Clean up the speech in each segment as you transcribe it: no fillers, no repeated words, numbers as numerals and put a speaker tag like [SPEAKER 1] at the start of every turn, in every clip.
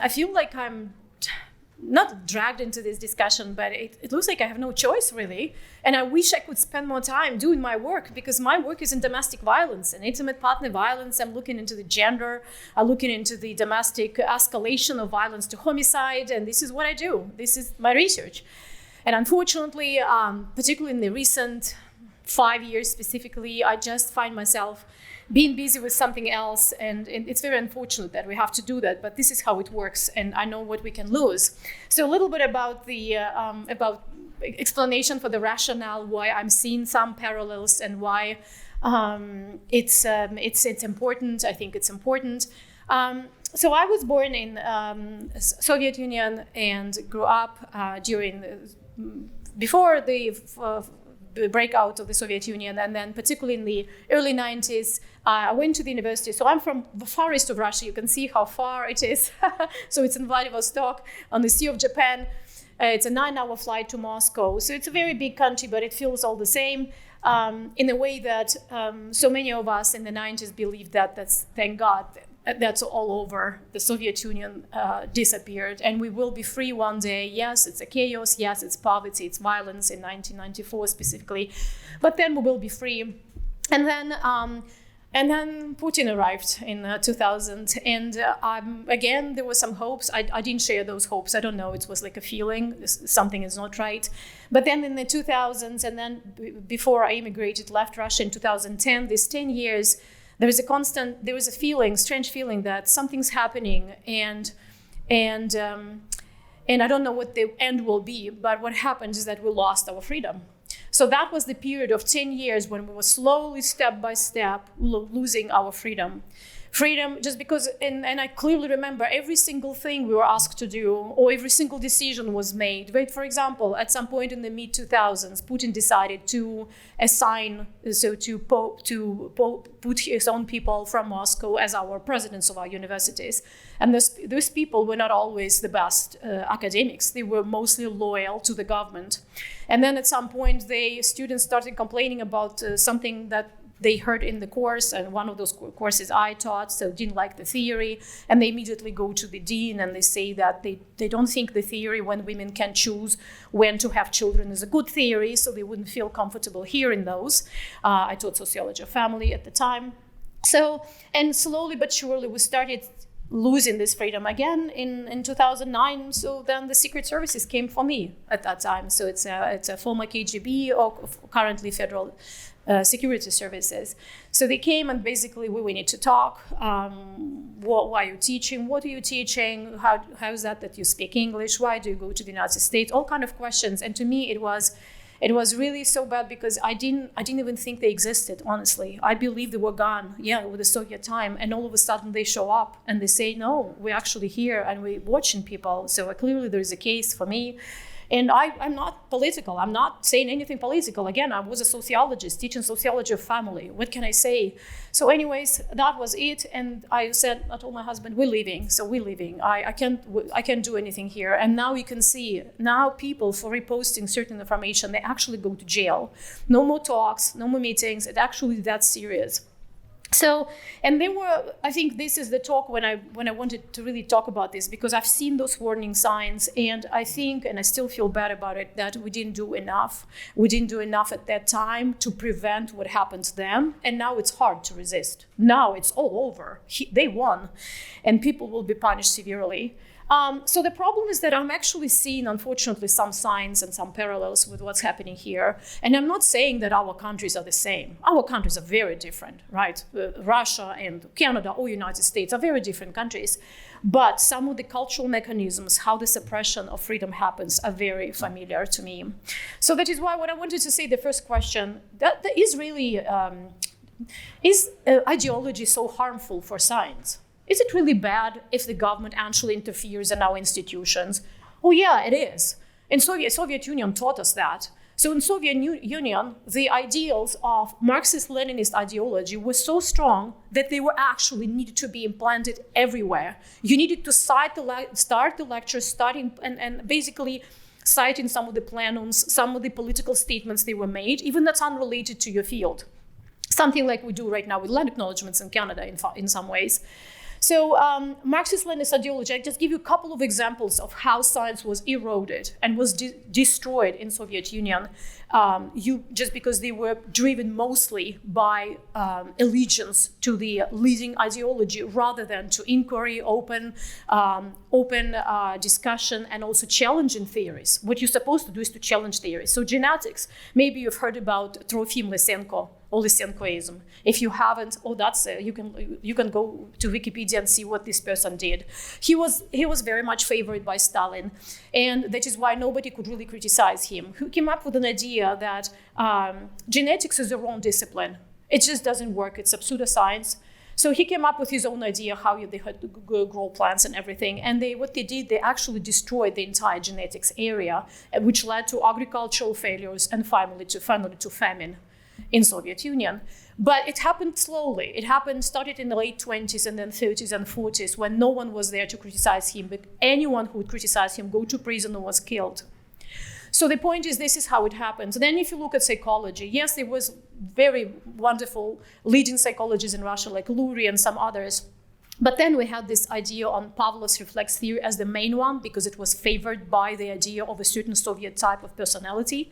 [SPEAKER 1] I feel like I'm not dragged into this discussion, but it looks like I have no choice really. And I wish I could spend more time doing my work, because my work is in domestic violence and intimate partner violence. I'm looking into the gender, I'm looking into the domestic escalation of violence to homicide, and this is what I do. This is my research. And unfortunately, particularly in the recent 5 years specifically, I just find myself being busy with something else, and it's very unfortunate that we have to do that, but this is how it works, and I know what we can lose. So a little bit about the explanation for the rationale why I'm seeing some parallels and why it's important. I think it's important. So I was born in Soviet Union and grew up before the breakout of the Soviet Union, and then particularly in the early 90s, I went to the university. So I'm from the far east of Russia. You can see how far it is. So it's in Vladivostok on the Sea of Japan. It's a 9-hour flight to Moscow. So it's a very big country, but it feels all the same in a way that so many of us in the 90s believed that's, thank God, that's all over. The Soviet Union disappeared, and we will be free one day. Yes, it's a chaos. Yes, it's poverty, it's violence in 1994 specifically, but then we will be free. And then Putin arrived in 2000, and again there were some hopes. I didn't share those hopes. I don't know. It was like a feeling something is not right. But then in the 2000s, and then before I immigrated, left Russia in 2010. These 10 years. There was a strange feeling that something's happening, and I don't know what the end will be, but what happened is that we lost our freedom. So that was the period of 10 years when we were slowly, step by step, losing our freedom. Freedom, just because, and I clearly remember every single thing we were asked to do, or every single decision was made. But for example, at some point in the mid-2000s, Putin decided to put his own people from Moscow as our presidents of our universities. And those people were not always the best academics. They were mostly loyal to the government. And then at some point, students started complaining about something that they heard in the course, and one of those courses I taught, so didn't like the theory, and they immediately go to the dean and they say that they don't think the theory when women can choose when to have children is a good theory, so they wouldn't feel comfortable hearing those. I taught sociology of family at the time. So, and slowly but surely we started losing this freedom again in 2009. So then the Secret Services came for me at that time. So it's a former KGB or currently Federal Security Services. So they came and basically we need to talk. Why are you teaching? What are you teaching? How is that you speak English? Why do you go to the United States? All kind of questions. And to me, it was really so bad because I didn't even think they existed, honestly. I believed they were gone, with the Soviet time. And all of a sudden they show up and they say, no, we're actually here and we're watching people. So clearly there is a case for me. And I'm not political. I'm not saying anything political. Again, I was a sociologist teaching sociology of family. What can I say? So anyways, that was it. And I told my husband, we're leaving. So we're leaving. I can't do anything here. And now you can see, now people for reposting certain information, they actually go to jail. No more talks, no more meetings. It's actually that serious. So, and I think this is the talk when I wanted to really talk about this, because I've seen those warning signs, and I think, and I still feel bad about it, that we didn't do enough. We didn't do enough at that time to prevent what happened to them, and now it's hard to resist. Now it's all over. They won, and people will be punished severely. So the problem is that I'm actually seeing, unfortunately, some signs and some parallels with what's happening here. And I'm not saying that our countries are the same. Our countries are very different, right? Russia and Canada or United States are very different countries. But some of the cultural mechanisms, how the suppression of freedom happens, are very familiar to me. So that is why what I wanted to say, the first question, that is really, is ideology so harmful for science? Is it really bad if the government actually interferes in our institutions? Oh yeah, it is. And Soviet Union taught us that. So in Soviet Union, the ideals of Marxist-Leninist ideology were so strong that they were actually needed to be implanted everywhere. You needed to start the lectures, and basically citing some of the plenums, some of the political statements they were made, even that's unrelated to your field. Something like we do right now with land acknowledgements in Canada in some ways. So Marxist-Leninist ideology, I just give you a couple of examples of how science was eroded and was destroyed in Soviet Union, just because they were driven mostly by allegiance to the leading ideology rather than to inquiry, open discussion, and also challenging theories. What you're supposed to do is to challenge theories. So genetics, maybe you've heard about Trofim Lysenko, or Lysenkoism. If you haven't, you can go to Wikipedia and see what this person did. He was very much favored by Stalin, and that is why nobody could really criticize him. He came up with an idea that genetics is the wrong discipline. It just doesn't work. It's a pseudoscience. So he came up with his own idea how they had to grow plants and everything. And what they did, they actually destroyed the entire genetics area, which led to agricultural failures and finally to famine in Soviet Union. But it happened slowly. Started in the late 20s and then 30s and 40s when no one was there to criticize him. But anyone who would criticize him go to prison or was killed. So the point is, this is how it happens. Then if you look at psychology, yes, there was very wonderful leading psychologists in Russia like Laurier and some others. But then we had this idea on Pavlov's reflex theory as the main one because it was favored by the idea of a certain Soviet type of personality.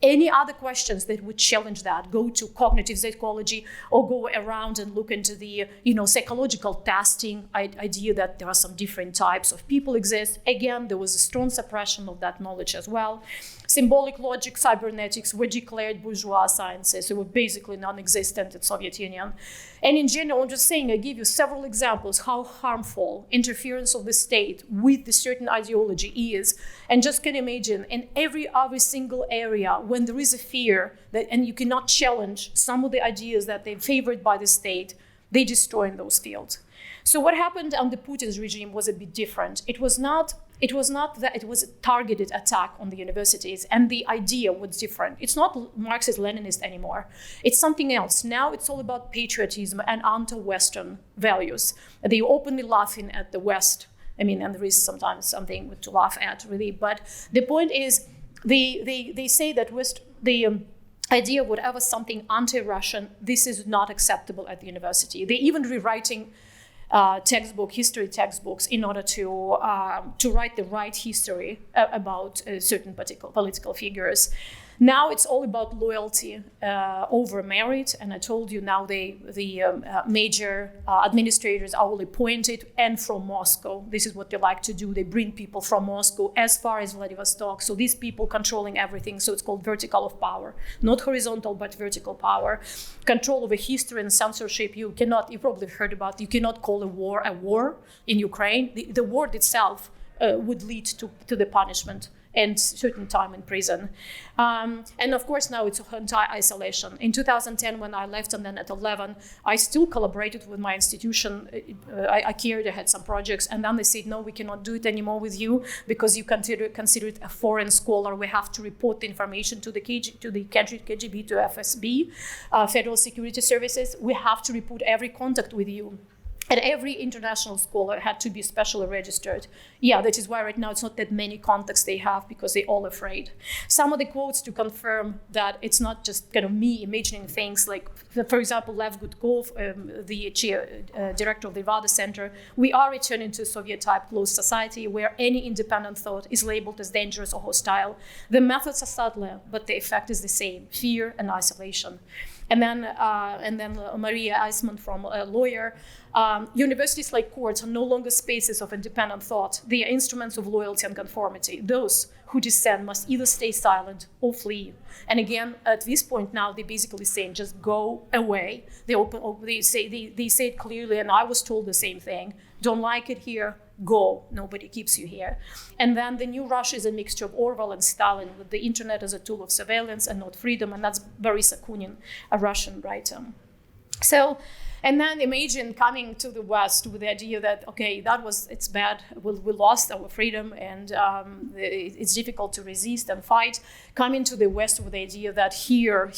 [SPEAKER 1] Any other questions that would challenge that, go to cognitive psychology or go around and look into the psychological testing idea that there are some different types of people exist. Again, there was a strong suppression of that knowledge as well. Symbolic logic, cybernetics were declared bourgeois sciences. They were basically non-existent in Soviet Union. And in general, I'm just saying, I give you several examples how harmful interference of the state with the certain ideology is. And just can imagine in every other single area when there is a fear that, and you cannot challenge some of the ideas that they're favored by the state, they destroy in those fields. So what happened under Putin's regime was a bit different. It was not that it was a targeted attack on the universities, and the idea was different. It's not Marxist-Leninist anymore. It's something else. Now it's all about patriotism and anti-Western values. They openly laughing at the West. And there is sometimes something to laugh at, really. But the point is, they say that the idea of whatever something anti-Russian, this is not acceptable at the university. They're even rewriting history textbooks in order to write the right history about certain political figures. Now it's all about loyalty over merit, and I told you now the major administrators are all appointed and from Moscow. This is what they like to do. They bring people from Moscow as far as Vladivostok. So these people controlling everything. So it's called vertical of power, not horizontal but vertical power. Control over history and censorship. You probably heard about. You cannot call a war in Ukraine. The war itself would lead to the punishment and certain time in prison. And of course, now it's entire isolation. In 2010, when I left, and then at 11, I still collaborated with my institution. I cared, I had some projects, and then they said, no, we cannot do it anymore with you because you consider it a foreign scholar. We have to report the information to the KGB, to FSB, Federal Security Services. We have to report every contact with you. And every international scholar had to be specially registered. Yeah, that is why right now it's not that many contacts they have because they're all afraid. Some of the quotes to confirm that it's not just kind of me imagining things like, for example, Lev Gudkov, the director of the Vada Center, we are returning to a Soviet-type closed society where any independent thought is labeled as dangerous or hostile. The methods are subtler, but the effect is the same, fear and isolation. And then Maria Eisman from Laurier. Universities like courts are no longer spaces of independent thought. They are instruments of loyalty and conformity. Those who dissent must either stay silent or flee. And again, at this point now, they're basically saying, just go away. They say it clearly, and I was told the same thing. Don't like it here, go. Nobody keeps you here. And then the new Russia is a mixture of Orwell and Stalin, with the internet as a tool of surveillance and not freedom. And that's Boris Akunin, a Russian writer. So, and then imagine coming to the West with the idea that, okay, it's bad, we lost our freedom, and it's difficult to resist and fight. Coming to the West with the idea that here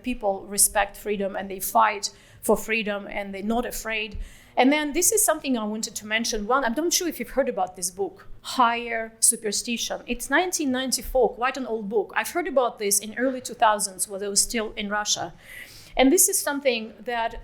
[SPEAKER 1] people respect freedom and they fight for freedom and they're not afraid. And then this is something I wanted to mention. One, I'm not sure if you've heard about this book, Higher Superstition. It's 1994, quite an old book. I've heard about this in early 2000s when I was still in Russia. And this is something that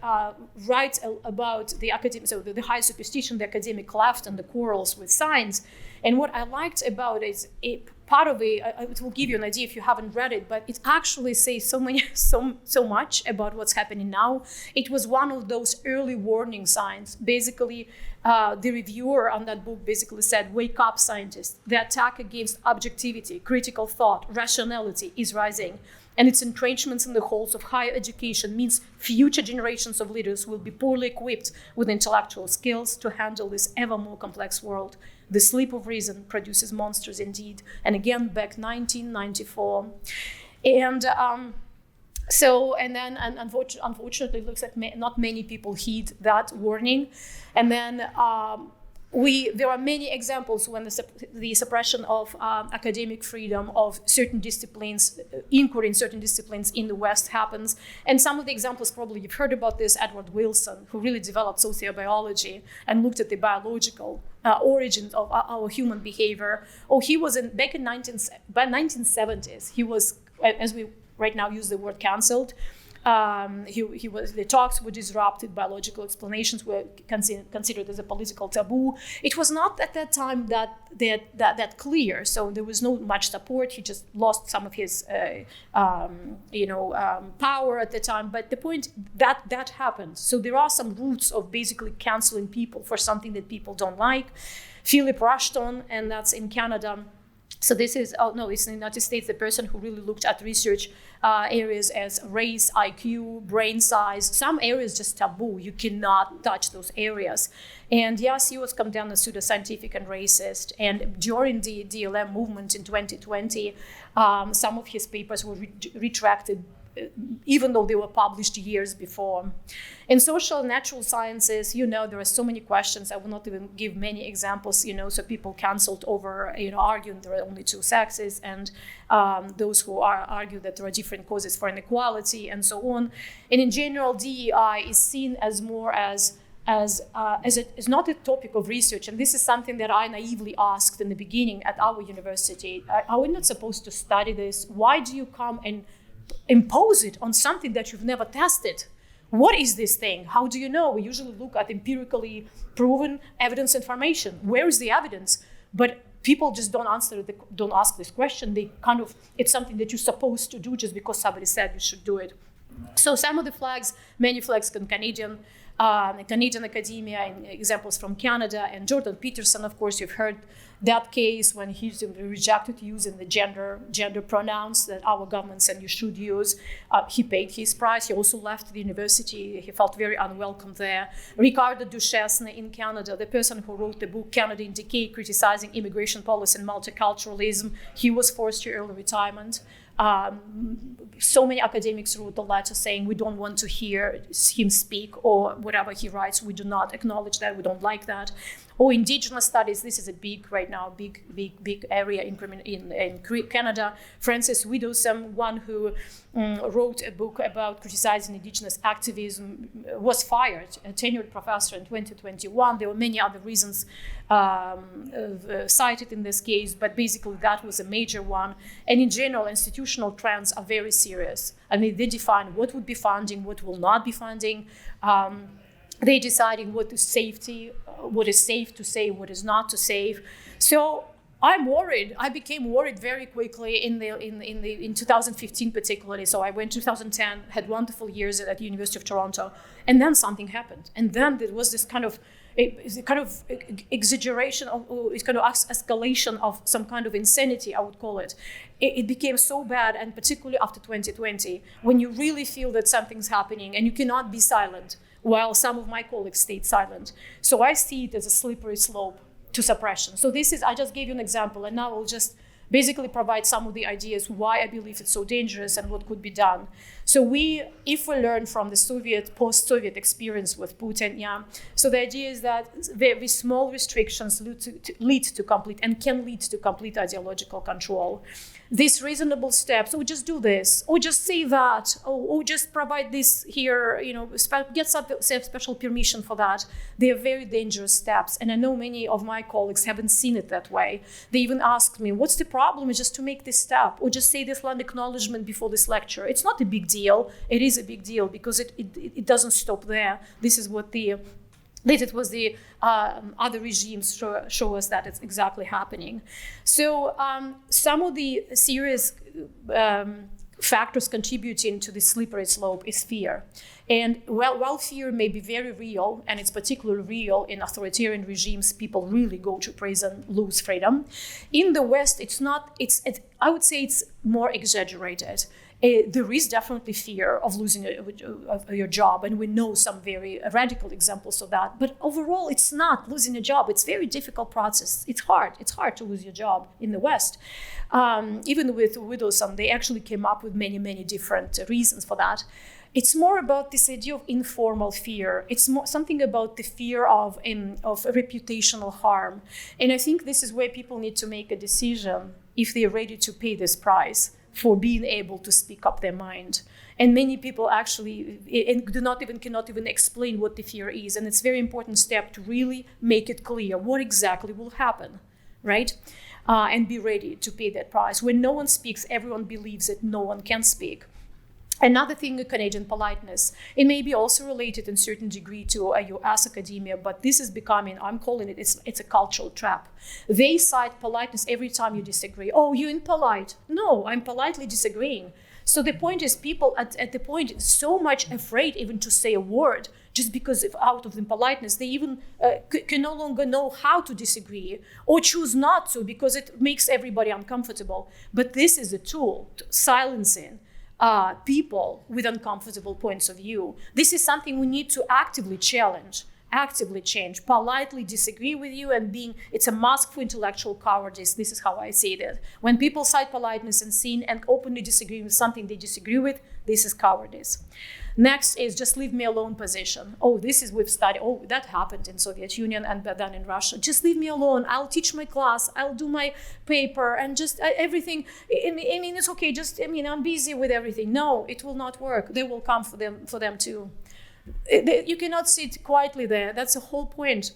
[SPEAKER 1] writes about the academic, so the high superstition, the academic left, and the quarrels with science. And what I liked about it is part of it will give you an idea if you haven't read it, but it actually says so much about what's happening now. It was one of those early warning signs. Basically, the reviewer on that book basically said, "Wake up, scientists. The attack against objectivity, critical thought, rationality is rising. And its entrenchments in the halls of higher education means future generations of leaders will be poorly equipped with intellectual skills to handle this ever more complex world. The sleep of reason produces monsters indeed." And again, back 1994. And unfortunately, it looks like not many people heed that warning. And then there are many examples when the suppression of academic freedom of certain disciplines, inquiry in certain disciplines in the West happens. And some of the examples, probably you've heard about this, Edward Wilson, who really developed sociobiology and looked at the biological origins of our human behavior. He was back in 1970s. He was, as we right now use the word, canceled. The talks were disrupted, biological explanations were considered as a political taboo. It was not at that time that clear, so there was not much support. He just lost some of his power at the time. But the point that happened. So there are some roots of basically canceling people for something that people don't like. Philip Rushton, and that's in Canada. So this is, it's in the United States, the person who really looked at research areas as race, IQ, brain size. Some areas just taboo. You cannot touch those areas. And yes, he was condemned as pseudoscientific and racist. And during the DLM movement in 2020, some of his papers were retracted, even though they were published years before. In social and natural sciences, there are so many questions. I will not even give many examples, so people canceled over, arguing there are only two sexes, and those who argue that there are different causes for inequality, and so on. And in general, DEI is seen as more as not a topic of research. And this is something that I naively asked in the beginning at our university. Are we not supposed to study this? Why do you come and impose it on something that you've never tested? What is this thing? How do you know? We usually look at empirically proven evidence information. Where is the evidence? But people just don't ask this question. It's something that you're supposed to do just because somebody said you should do it. So some of the flags, many flags in Canadian academia, and examples from Canada, and Jordan Peterson, of course, you've heard that case when he rejected using the gender pronouns that our government said you should use. He paid his price. He also left the university. He felt very unwelcome there. Ricardo Duchesne in Canada, the person who wrote the book Canada in Decay, criticizing immigration policy and multiculturalism, he was forced to early retirement. So many academics wrote a letter saying we don't want to hear him speak, or whatever he writes, we do not acknowledge that, we don't like that. Or Indigenous studies, this is a big area in Canada. Frances Widdowson, one who wrote a book about criticizing Indigenous activism, was fired, a tenured professor in 2021. There were many other reasons cited in this case, but basically that was a major one. And in general, institutional trends are very serious. I mean, they define what would be funding, what will not be funding. They're deciding what is safety, what is safe to say, what is not to save. So I'm worried. I became worried very quickly in 2015 particularly. So I went 2010, had wonderful years at the University of Toronto, and then something happened. And then there was this kind of exaggeration, escalation of some kind of insanity, I would call it. It became so bad, and particularly after 2020, when you really feel that something's happening and you cannot be silent, while some of my colleagues stayed silent. So I see it as a slippery slope to suppression. So I just gave you an example, and now I'll just basically provide some of the ideas why I believe it's so dangerous and what could be done. So if we learn from the post-Soviet experience with Putin, so the idea is that very small restrictions lead to complete, and can lead to complete ideological control. these reasonable steps, or just do this, or just say that, or just provide this here, get some special permission for that. They are very dangerous steps. And I know many of my colleagues haven't seen it that way. They even asked me, what's the problem just to make this step, or just say this land acknowledgement before this lecture? It's not a big deal. It is a big deal because it doesn't stop there. This is what the other regimes show us that it's exactly happening. So some of the serious factors contributing to the slippery slope is fear. And while fear may be very real, and it's particularly real in authoritarian regimes, people really go to prison, lose freedom. In the West, I would say it's more exaggerated. There is definitely fear of losing your job, and we know some very radical examples of that. But overall, it's not losing a job. It's a very difficult process. It's hard. It's hard to lose your job in the West. Even with Widows, they actually came up with many, many different reasons for that. It's more about this idea of informal fear. It's more something about the fear of reputational harm. And I think this is where people need to make a decision if they're ready to pay this price for being able to speak up their mind. And many people actually cannot even explain what the fear is. And it's a very important step to really make it clear what exactly will happen, right? And be ready to pay that price. When no one speaks, everyone believes that no one can speak. Another thing, Canadian politeness. It may be also related in certain degree to US academia, but this is becoming, I'm calling it's a cultural trap. They cite politeness every time you disagree. Oh, you're impolite. No, I'm politely disagreeing. So the point is, people at the point so much afraid even to say a word, just because out of impoliteness, they even can no longer know how to disagree or choose not to because it makes everybody uncomfortable. But this is a tool to silencing people with uncomfortable points of view. This is something we need to actively challenge, actively change, politely disagree with you, and it's a mask for intellectual cowardice. This is how I see it. When people cite politeness and sin and openly disagree with something they disagree with, this is cowardice. Next is just leave me alone position. Oh, this is we've studied. Oh, that happened in Soviet Union and then in Russia. Just leave me alone. I'll teach my class. I'll do my paper and just everything. I mean, it's okay. Just I'm busy with everything. No, it will not work. They will come for them too. You cannot sit quietly there. That's the whole point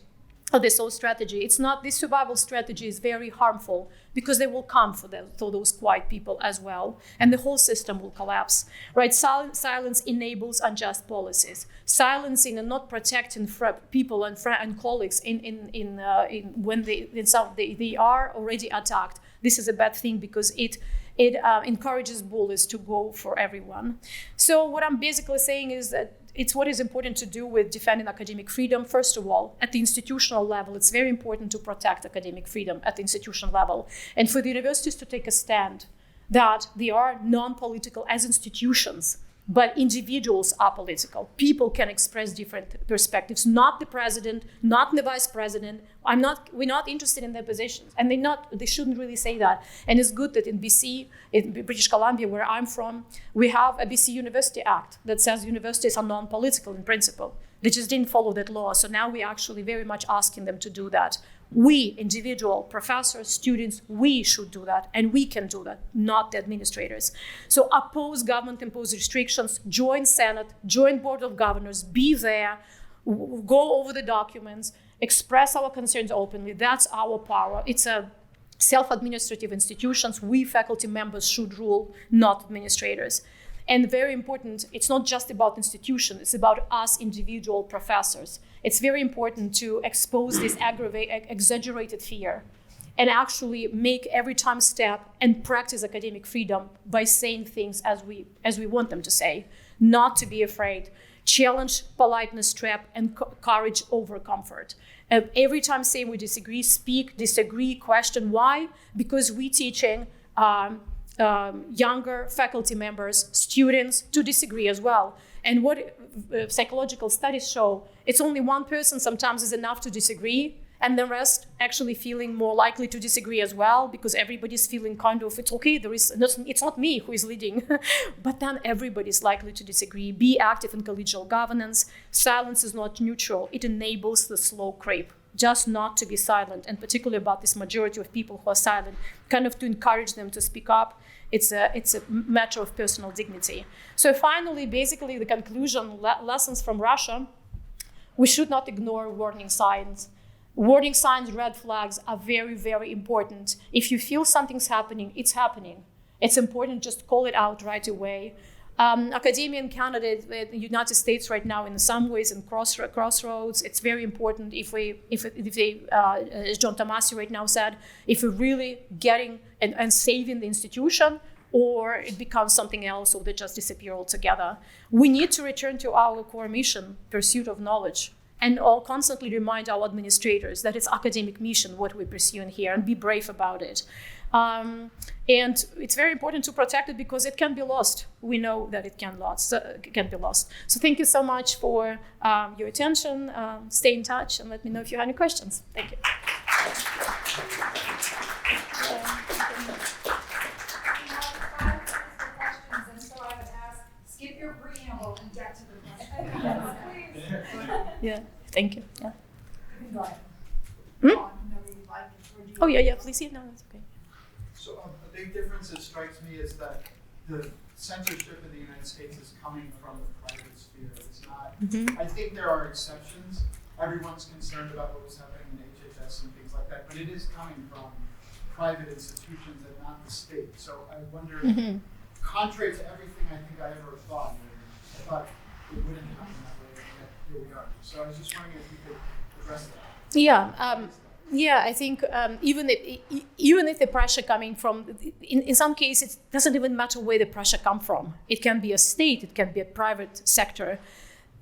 [SPEAKER 1] of this whole strategy. It's not, this survival strategy is very harmful because they will come for those quiet people as well, and the whole system will collapse, right? Silence enables unjust policies. Silencing and not protecting people and colleagues when they are already attacked. This is a bad thing because it encourages bullies to go for everyone. So what I'm basically saying is that it's what is important to do with defending academic freedom. First of all, at the institutional level, it's very important to protect academic freedom at the institutional level. And for the universities to take a stand that they are non-political as institutions, but individuals are political. People can express different perspectives, not the president, not the vice president. We're not interested in their positions. And they shouldn't really say that. And it's good that in BC, in British Columbia, where I'm from, we have a BC University Act that says universities are non-political in principle. They just didn't follow that law. So now we're actually very much asking them to do that. We, individual professors, students, we should do that, and we can do that, not the administrators. So oppose government-imposed restrictions, join Senate, join Board of Governors, be there, go over the documents, express our concerns openly. That's our power. It's a self-administrative institutions. We faculty members should rule, not administrators. And very important, it's not just about institutions, it's about us individual professors. It's very important to expose this exaggerated fear and actually make every time step and practice academic freedom by saying things as we want them to say, not to be afraid. Challenge politeness trap and courage over comfort. Every time saying we disagree, speak, disagree, question. Why? Because we're teaching younger faculty members, students to disagree as well. And what psychological studies show, it's only one person sometimes is enough to disagree, and the rest actually feeling more likely to disagree as well, because everybody's feeling kind of, it's okay, it's not me who is leading, but then everybody's likely to disagree. Be active in collegial governance. Silence is not neutral. It enables the slow creep. Just not to be silent, and particularly about this majority of people who are silent, kind of to encourage them to speak up. It's a matter of personal dignity. So finally, basically, the conclusion, lessons from Russia, we should not ignore warning signs. Warning signs, red flags are very, very important. If you feel something's happening, it's happening. It's important just call it out right away. Academia in Canada, the United States right now, in some ways, in crossroads. It's very important if as John Tomasi right now said, if we're really getting and saving the institution, or it becomes something else, or they just disappear altogether. We need to return to our core mission, pursuit of knowledge, and all constantly remind our administrators that it's academic mission what we're pursuing here, and be brave about it. And it's very important to protect it because it can be lost. We know that it can be lost. So thank you so much for your attention. Stay in touch and let me know if you have any questions. Thank you.
[SPEAKER 2] Skip your preamble and get to the question.
[SPEAKER 1] Yeah, thank you. Yeah.
[SPEAKER 2] Go ahead.
[SPEAKER 1] Oh, yeah, please. Yeah, no, that's okay.
[SPEAKER 3] So a big difference that strikes me is that the censorship in the United States is coming from the private sphere. It's not, I think there are exceptions. Everyone's concerned about what was happening in HHS and things like that, but it is coming from private institutions and not the state. So I wonder, contrary to everything I think I ever thought, I thought it wouldn't happen that way, and yet here we are. So I was just wondering if you could address that.
[SPEAKER 1] Yeah. Yeah, I think even if the pressure coming from, in some cases, it doesn't even matter where the pressure comes from. It can be a state, it can be a private sector.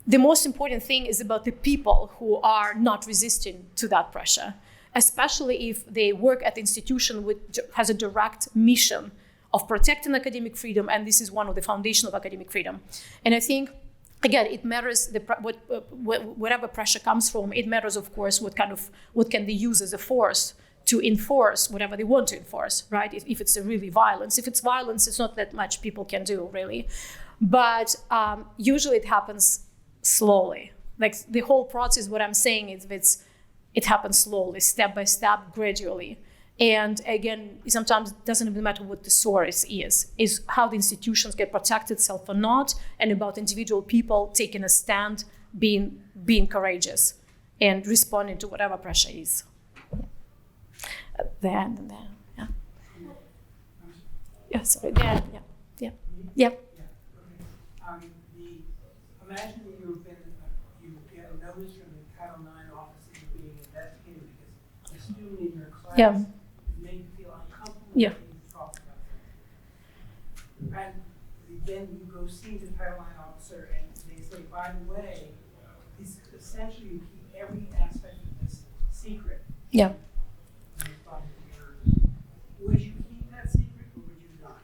[SPEAKER 1] The most important thing is about the people who are not resisting to that pressure, especially if they work at the institution which has a direct mission of protecting academic freedom, and this is one of the foundations of academic freedom. And I think, again, it matters whatever pressure comes from. It matters, of course, what can they use as a force to enforce whatever they want to enforce, right? If it's a really violence, if it's violence, it's not that much people can do really, but usually it happens slowly. Like the whole process, what I'm saying is it happens slowly, step by step, gradually. And again, sometimes it doesn't even matter what the source is how the institutions get protected itself or not, and about individual people taking a stand, being courageous, and responding to whatever pressure is. There and there, yeah. Yeah, sorry, there, yeah.
[SPEAKER 4] Imagine that you get a notice from the Title IX office that you're being investigated because a student in your class made you feel uncomfortable when you talk about that. And then you go see the Title IX officer and they say, by the way, it's essentially you keep every aspect of this secret.
[SPEAKER 1] Yeah.
[SPEAKER 4] Would you keep that secret or would you not?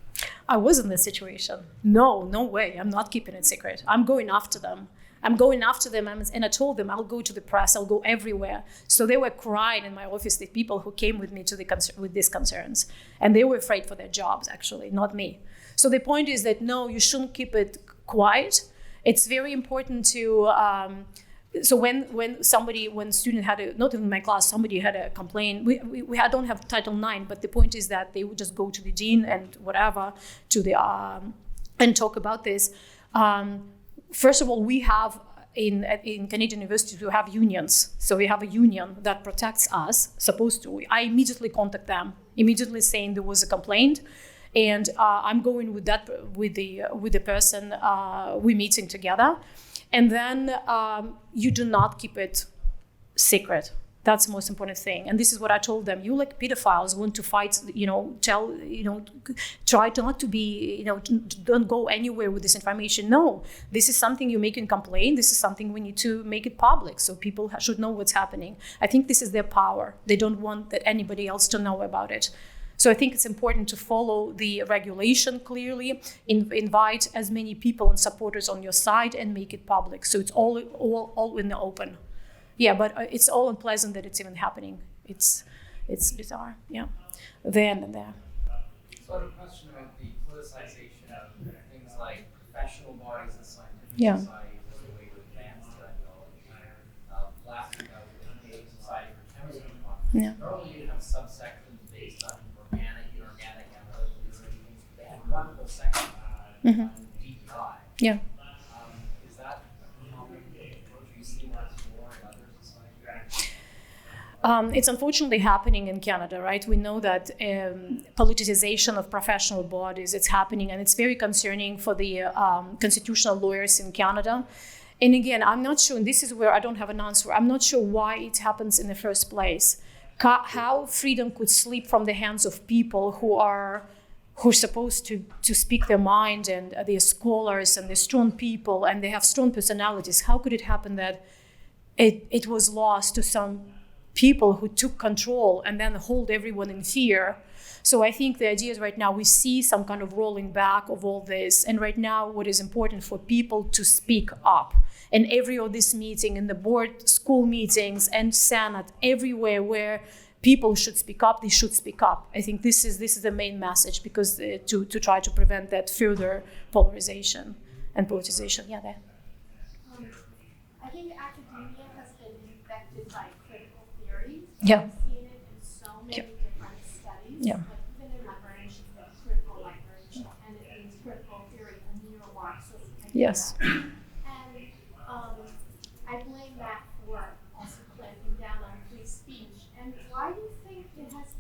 [SPEAKER 1] I was in this situation. No way. I'm not keeping it secret. I'm going after them. And I told them I'll go to the press. I'll go everywhere. So they were crying in my office, the people who came with me with these concerns, and they were afraid for their jobs. Actually, not me. So the point is that no, you shouldn't keep it quiet. It's very important to. So when student had not in my class, somebody had a complaint. We don't have Title IX, but the point is that they would just go to the dean and whatever to the and talk about this. First of all, we have in Canadian universities we have unions. So we have a union that protects us. Supposed to. I immediately contact them, immediately saying there was a complaint, and I'm going with the person. We're meeting together. And then you do not keep it secret. That's the most important thing. And this is what I told them. You like pedophiles want to fight, try to not to be, don't go anywhere with this information. No, this is something you make in complaint. This is something we need to make it public so people should know what's happening. I think this is their power. They don't want that anybody else to know about it. So I think it's important to follow the regulation clearly, invite as many people and supporters on your side and make it public. So it's all in the open. Yeah, but it's all unpleasant that it's even happening. It's bizarre, yeah. There and there.
[SPEAKER 5] So I have a question about the politicization of things like professional bodies and scientific societies as a way to advance ideology. Last week I was in the Society for Chemistry. Normally you have subsections based on organic, inorganic, analytical, things bad.
[SPEAKER 1] Mhm.
[SPEAKER 5] DEI.
[SPEAKER 1] Yeah.
[SPEAKER 5] Is that a topic you see that more in other societies?
[SPEAKER 1] It's unfortunately happening in Canada, right? We know that politicization of professional bodies, it's happening, and it's very concerning for the constitutional lawyers in Canada. And again, I'm not sure, and this is where I don't have an answer, I'm not sure why it happens in the first place. How freedom could slip from the hands of people who are supposed to speak their mind, and they're scholars and they're strong people and they have strong personalities. How could it happen that it was lost to some people who took control and then hold everyone in fear? So I think the idea is right now we see some kind of rolling back of all this. And right now what is important for people to speak up. And every of this meeting in the board, school meetings and Senate, everywhere where people should speak up, they should speak up. I think this is the main message, because to try to prevent that further polarization and politicization. Yeah, there.
[SPEAKER 6] I think academia has been infected by critical theory.
[SPEAKER 1] Yeah.
[SPEAKER 6] I've seen it in so many different studies.
[SPEAKER 1] Yeah.
[SPEAKER 6] Like even in my branch, it's critical language, and it means critical theory, a neo-Marxist idea.
[SPEAKER 1] Yes.
[SPEAKER 6] And I blame that for also clamping down on free speech. And why do you think it has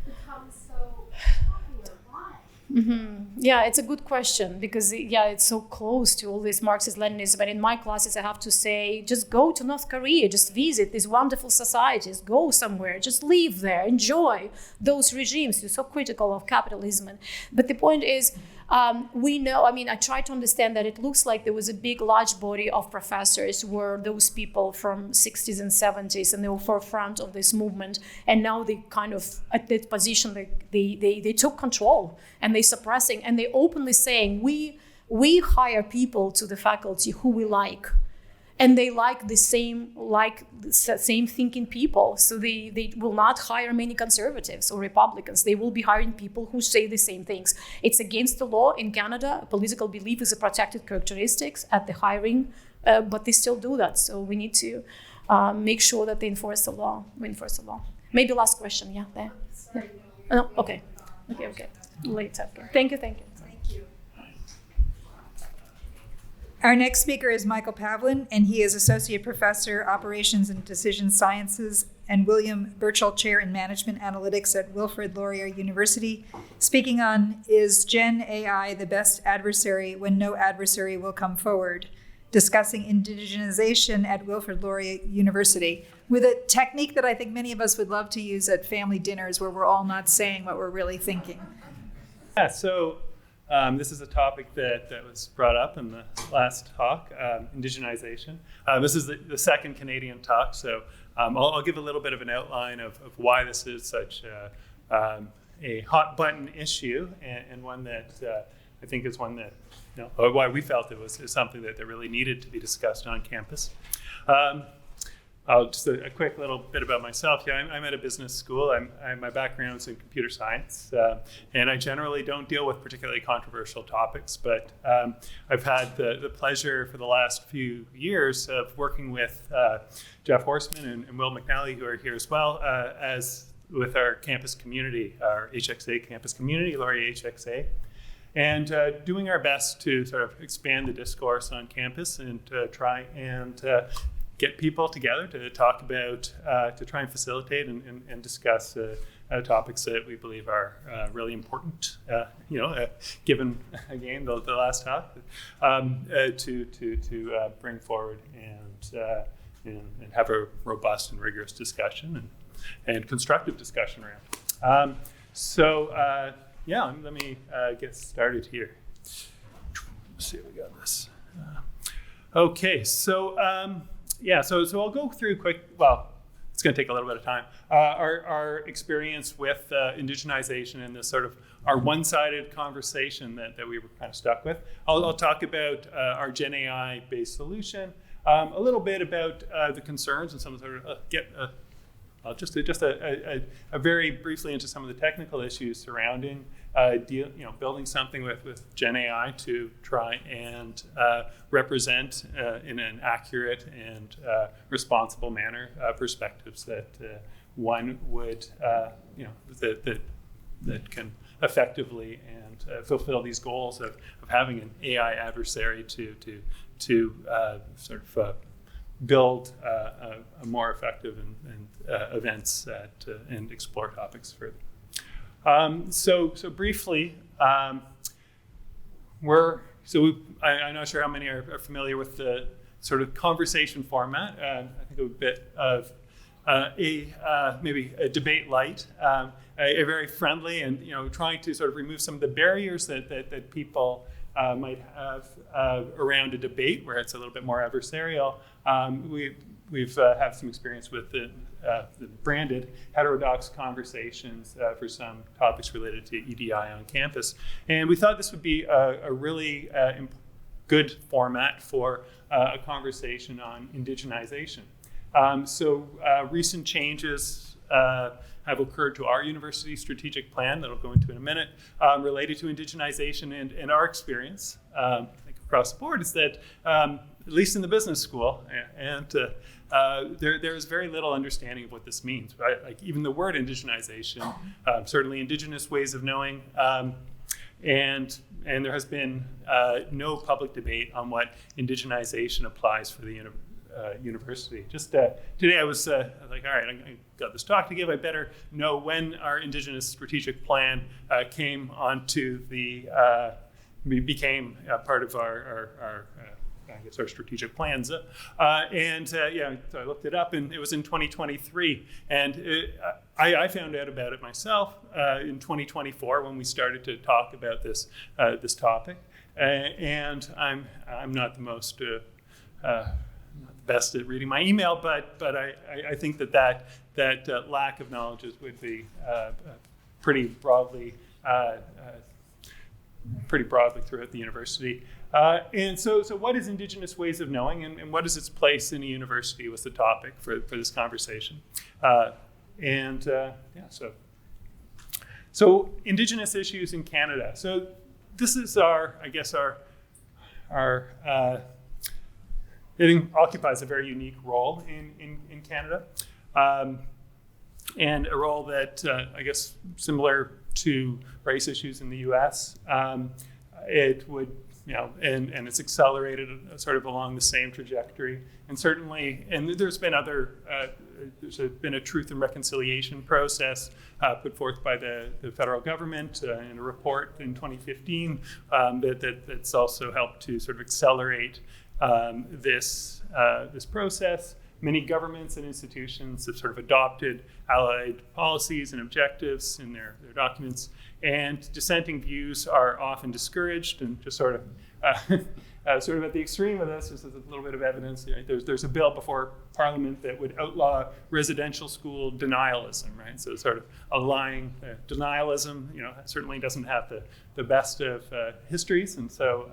[SPEAKER 6] become so popular? Why?
[SPEAKER 1] Mm-hmm. Yeah, it's a good question, because it's so close to all this Marxist-Leninism. And in my classes, I have to say, just go to North Korea, just visit these wonderful societies, go somewhere, just live there, enjoy those regimes. You're so critical of capitalism. But the point is, we know, I try to understand that it looks like there was a big, large body of professors who were those people from 60s and 70s, and they were forefront of this movement. And now they kind of, at that position, they took control, and they're suppressing, and they openly saying, we hire people to the faculty who we like. And they like the same thinking people. So they will not hire many conservatives or Republicans. They will be hiring people who say the same things. It's against the law in Canada. Political belief is a protected characteristic at the hiring, but they still do that. So we need to make sure that they enforce the law. We enforce the law. Maybe last question. Yeah, there.
[SPEAKER 2] Sorry,
[SPEAKER 1] Yeah. No, okay. Later. Okay. Thank you.
[SPEAKER 2] Thank you.
[SPEAKER 7] Our next speaker is Michael PAVLIN, and he is Associate Professor, Operations and Decision Sciences, and William Burchell Chair in Management Analytics at Wilfrid Laurier University. Speaking on Is GenAI the best adversary when no adversary will come forward? Discussing indigenization at Wilfrid Laurier University, with a technique that I think many of us would love to use at family dinners, where we're all not saying what we're really thinking.
[SPEAKER 8] Yeah, so this is a topic that was brought up in the last talk, indigenization. This is the second Canadian talk, so I'll give a little bit of an outline of why this is such a hot button issue, and one that I think is one that, or why we felt it was something that really needed to be discussed on campus. Just a quick little bit about myself. Yeah, I'm at a business school. My background is in computer science, and I generally don't deal with particularly controversial topics, but I've had the pleasure for the last few years of working with Jeff Horseman and Will McNally, who are here as well, as with our campus community, our HXA campus community, Laurier HXA, and doing our best to sort of expand the discourse on campus and try and get people together to talk about, to try and facilitate and discuss topics that we believe are really important, given, again, the last talk, to bring forward and have a robust and rigorous discussion and constructive discussion around. Let me get started here. Let's see if we got this. Okay, so I'll go through it's going to take a little bit of time, our experience with indigenization and this sort of our one-sided conversation that we were kind of stuck with. I'll talk about our GenAI-based solution, a little bit about the concerns and some sort of just a very briefly into some of the technical issues surrounding building something with GenAI to try and represent in an accurate and responsible manner perspectives that one would that can effectively and fulfill these goals of having an AI adversary to build a more effective and events and explore topics further. So briefly, I'm not sure how many are familiar with the sort of conversation format. I think a bit of maybe a debate light, a very friendly and trying to sort of remove some of the barriers that people might have around a debate where it's a little bit more adversarial. We've have some experience with the branded heterodox conversations for some topics related to EDI on campus. And we thought this would be a really good format for a conversation on indigenization. Recent changes have occurred to our university strategic plan that I'll go into in a minute related to indigenization, and our experience I think across the board is that at least in the business school there is very little understanding of what this means, right? Like even the word indigenization, certainly indigenous ways of knowing, and there has been no public debate on what indigenization applies for the university. Just today I was like, all right, I got this talk to give. I better know when our Indigenous strategic plan came onto became part of our strategic plans. So I looked it up, and it was in 2023. And I found out about it myself in 2024 when we started to talk about this topic. And I'm not the most best at reading my email, but I think that lack of knowledge would be pretty broadly throughout the university. And so what is Indigenous ways of knowing, and what is its place in a university was the topic for this conversation. So Indigenous issues in Canada. So this is it occupies a very unique role in Canada, and a role that similar to race issues in the U.S. It would, and it's accelerated sort of along the same trajectory. And certainly, there's been a truth and reconciliation process put forth by the federal government in a report in 2015 that's also helped to sort of accelerate this process. Many governments and institutions have sort of adopted allied policies and objectives in their documents, and dissenting views are often discouraged. And just sort of at the extreme of this, just as a little bit of evidence, there's a bill before Parliament that would outlaw residential school denialism, right? So sort of allowing denialism, certainly doesn't have the best of histories, and so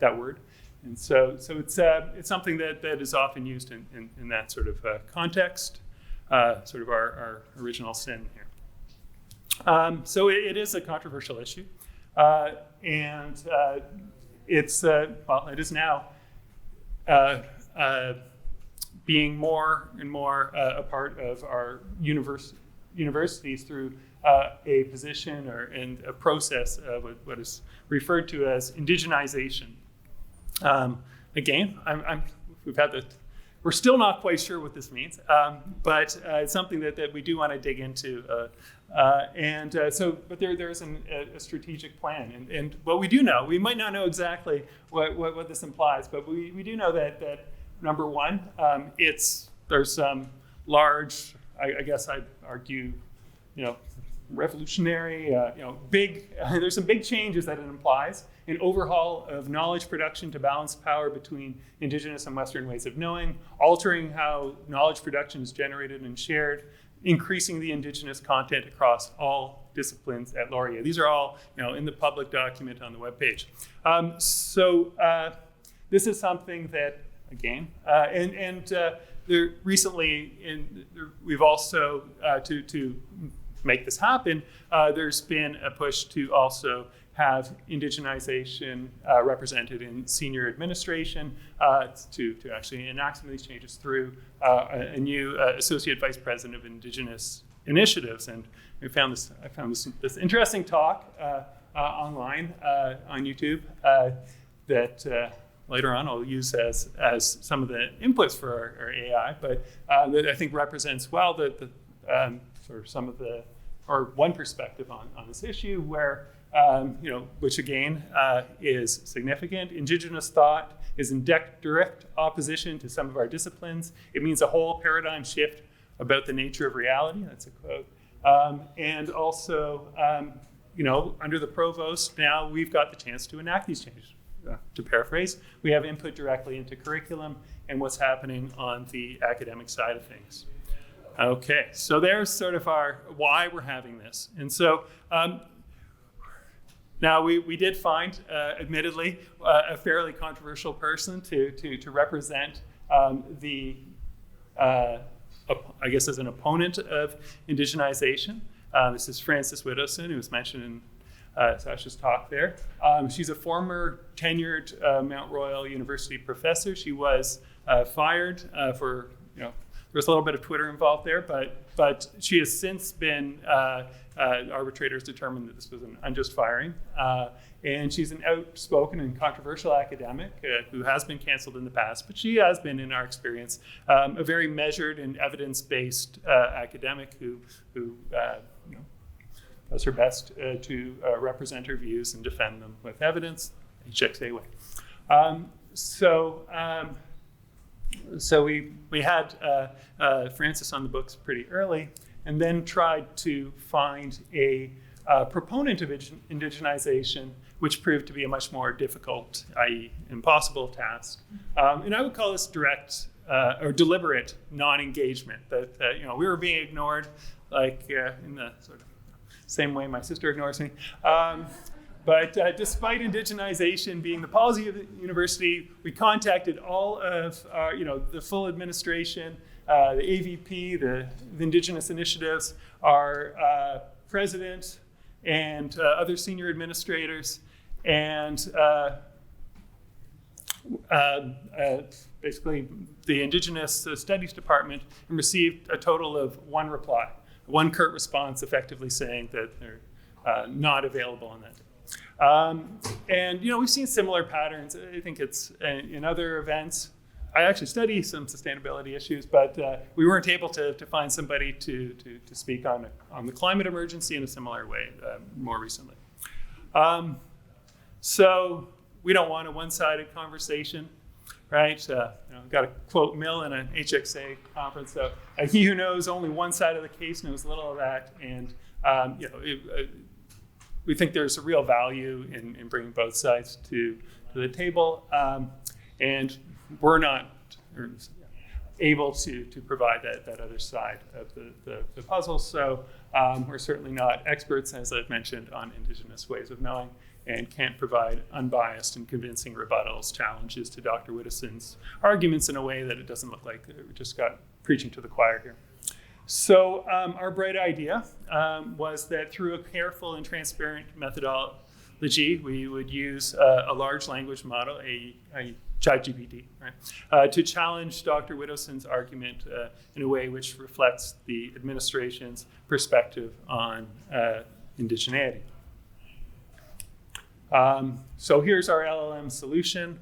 [SPEAKER 8] that word. And so it's something that is often used in that sort of context, sort of our original sin here. So it is a controversial issue, and it is now being more and more a part of our universities through a position and a process of what is referred to as indigenization. Again, we're still not quite sure what this means, but it's something that we do want to dig into. But there is a strategic plan, and what we do know, we might not know exactly what this implies, but we do know that number one, there's some large, I guess I'd argue, revolutionary, big. There's some big changes that it implies. An overhaul of knowledge production to balance power between Indigenous and Western ways of knowing, altering how knowledge production is generated and shared, increasing the Indigenous content across all disciplines at Laurier. These are all, in the public document on the webpage. This is something that, again, there recently, we've also to make this happen. There's been a push to also have indigenization represented in senior administration to actually enact some of these changes through a new Associate Vice President of Indigenous initiatives. And I found this interesting talk online on YouTube that later on I'll use as some of the inputs for our AI, but that I think represents well the sort of some of the, or one perspective on this issue where, which again is significant. Indigenous thought is in direct opposition to some of our disciplines. It means a whole paradigm shift about the nature of reality. That's a quote. And also, under the provost, now we've got the chance to enact these changes. To paraphrase, we have input directly into curriculum and what's happening on the academic side of things. Okay, so there's sort of our why we're having this. And so now we did find, admittedly, a fairly controversial person to represent I guess as an opponent of indigenization. This is Frances Widdowson, who was mentioned in Sasha's talk there. She's a former tenured Mount Royal University professor. She was fired for, there was a little bit of Twitter involved there, but she has since been, arbitrators determined that this was an unjust firing. And she's an outspoken and controversial academic who has been canceled in the past, but she has been, in our experience, a very measured and evidence-based academic who does her best to represent her views and defend them with evidence, HXA way. So we had Frances on the books pretty early, and then tried to find a proponent of indigenization, which proved to be a much more difficult, i.e. impossible task. And I would call this direct or deliberate non-engagement, that we were being ignored, like in the sort of same way my sister ignores me. But despite indigenization being the policy of the university, we contacted all of the full administration, the AVP, the Indigenous initiatives, our president, and other senior administrators, and basically the Indigenous Studies Department, and received a total of one reply, one curt response, effectively saying that they're not available on that day. And we've seen similar patterns. I think it's in other events. I actually study some sustainability issues, but we weren't able to find somebody to speak on the climate emergency in a similar way more recently. So we don't want a one-sided conversation, right? Got to quote Mill in an HXA conference. So he who knows only one side of the case knows little of that, and we think there's a real value in bringing both sides to the table, and we're not able to provide that other side of the puzzle. So we're certainly not experts, as I've mentioned, on Indigenous ways of knowing, and can't provide unbiased and convincing rebuttals, challenges to Dr. Widdowson's arguments in a way that it doesn't look like we just got preaching to the choir here. So our bright idea was that through a careful and transparent methodology, we would use a large language model, a ChatGPT, right, to challenge Dr. Widdowson's argument in a way which reflects the administration's perspective on indigeneity. So here's our LLM solution.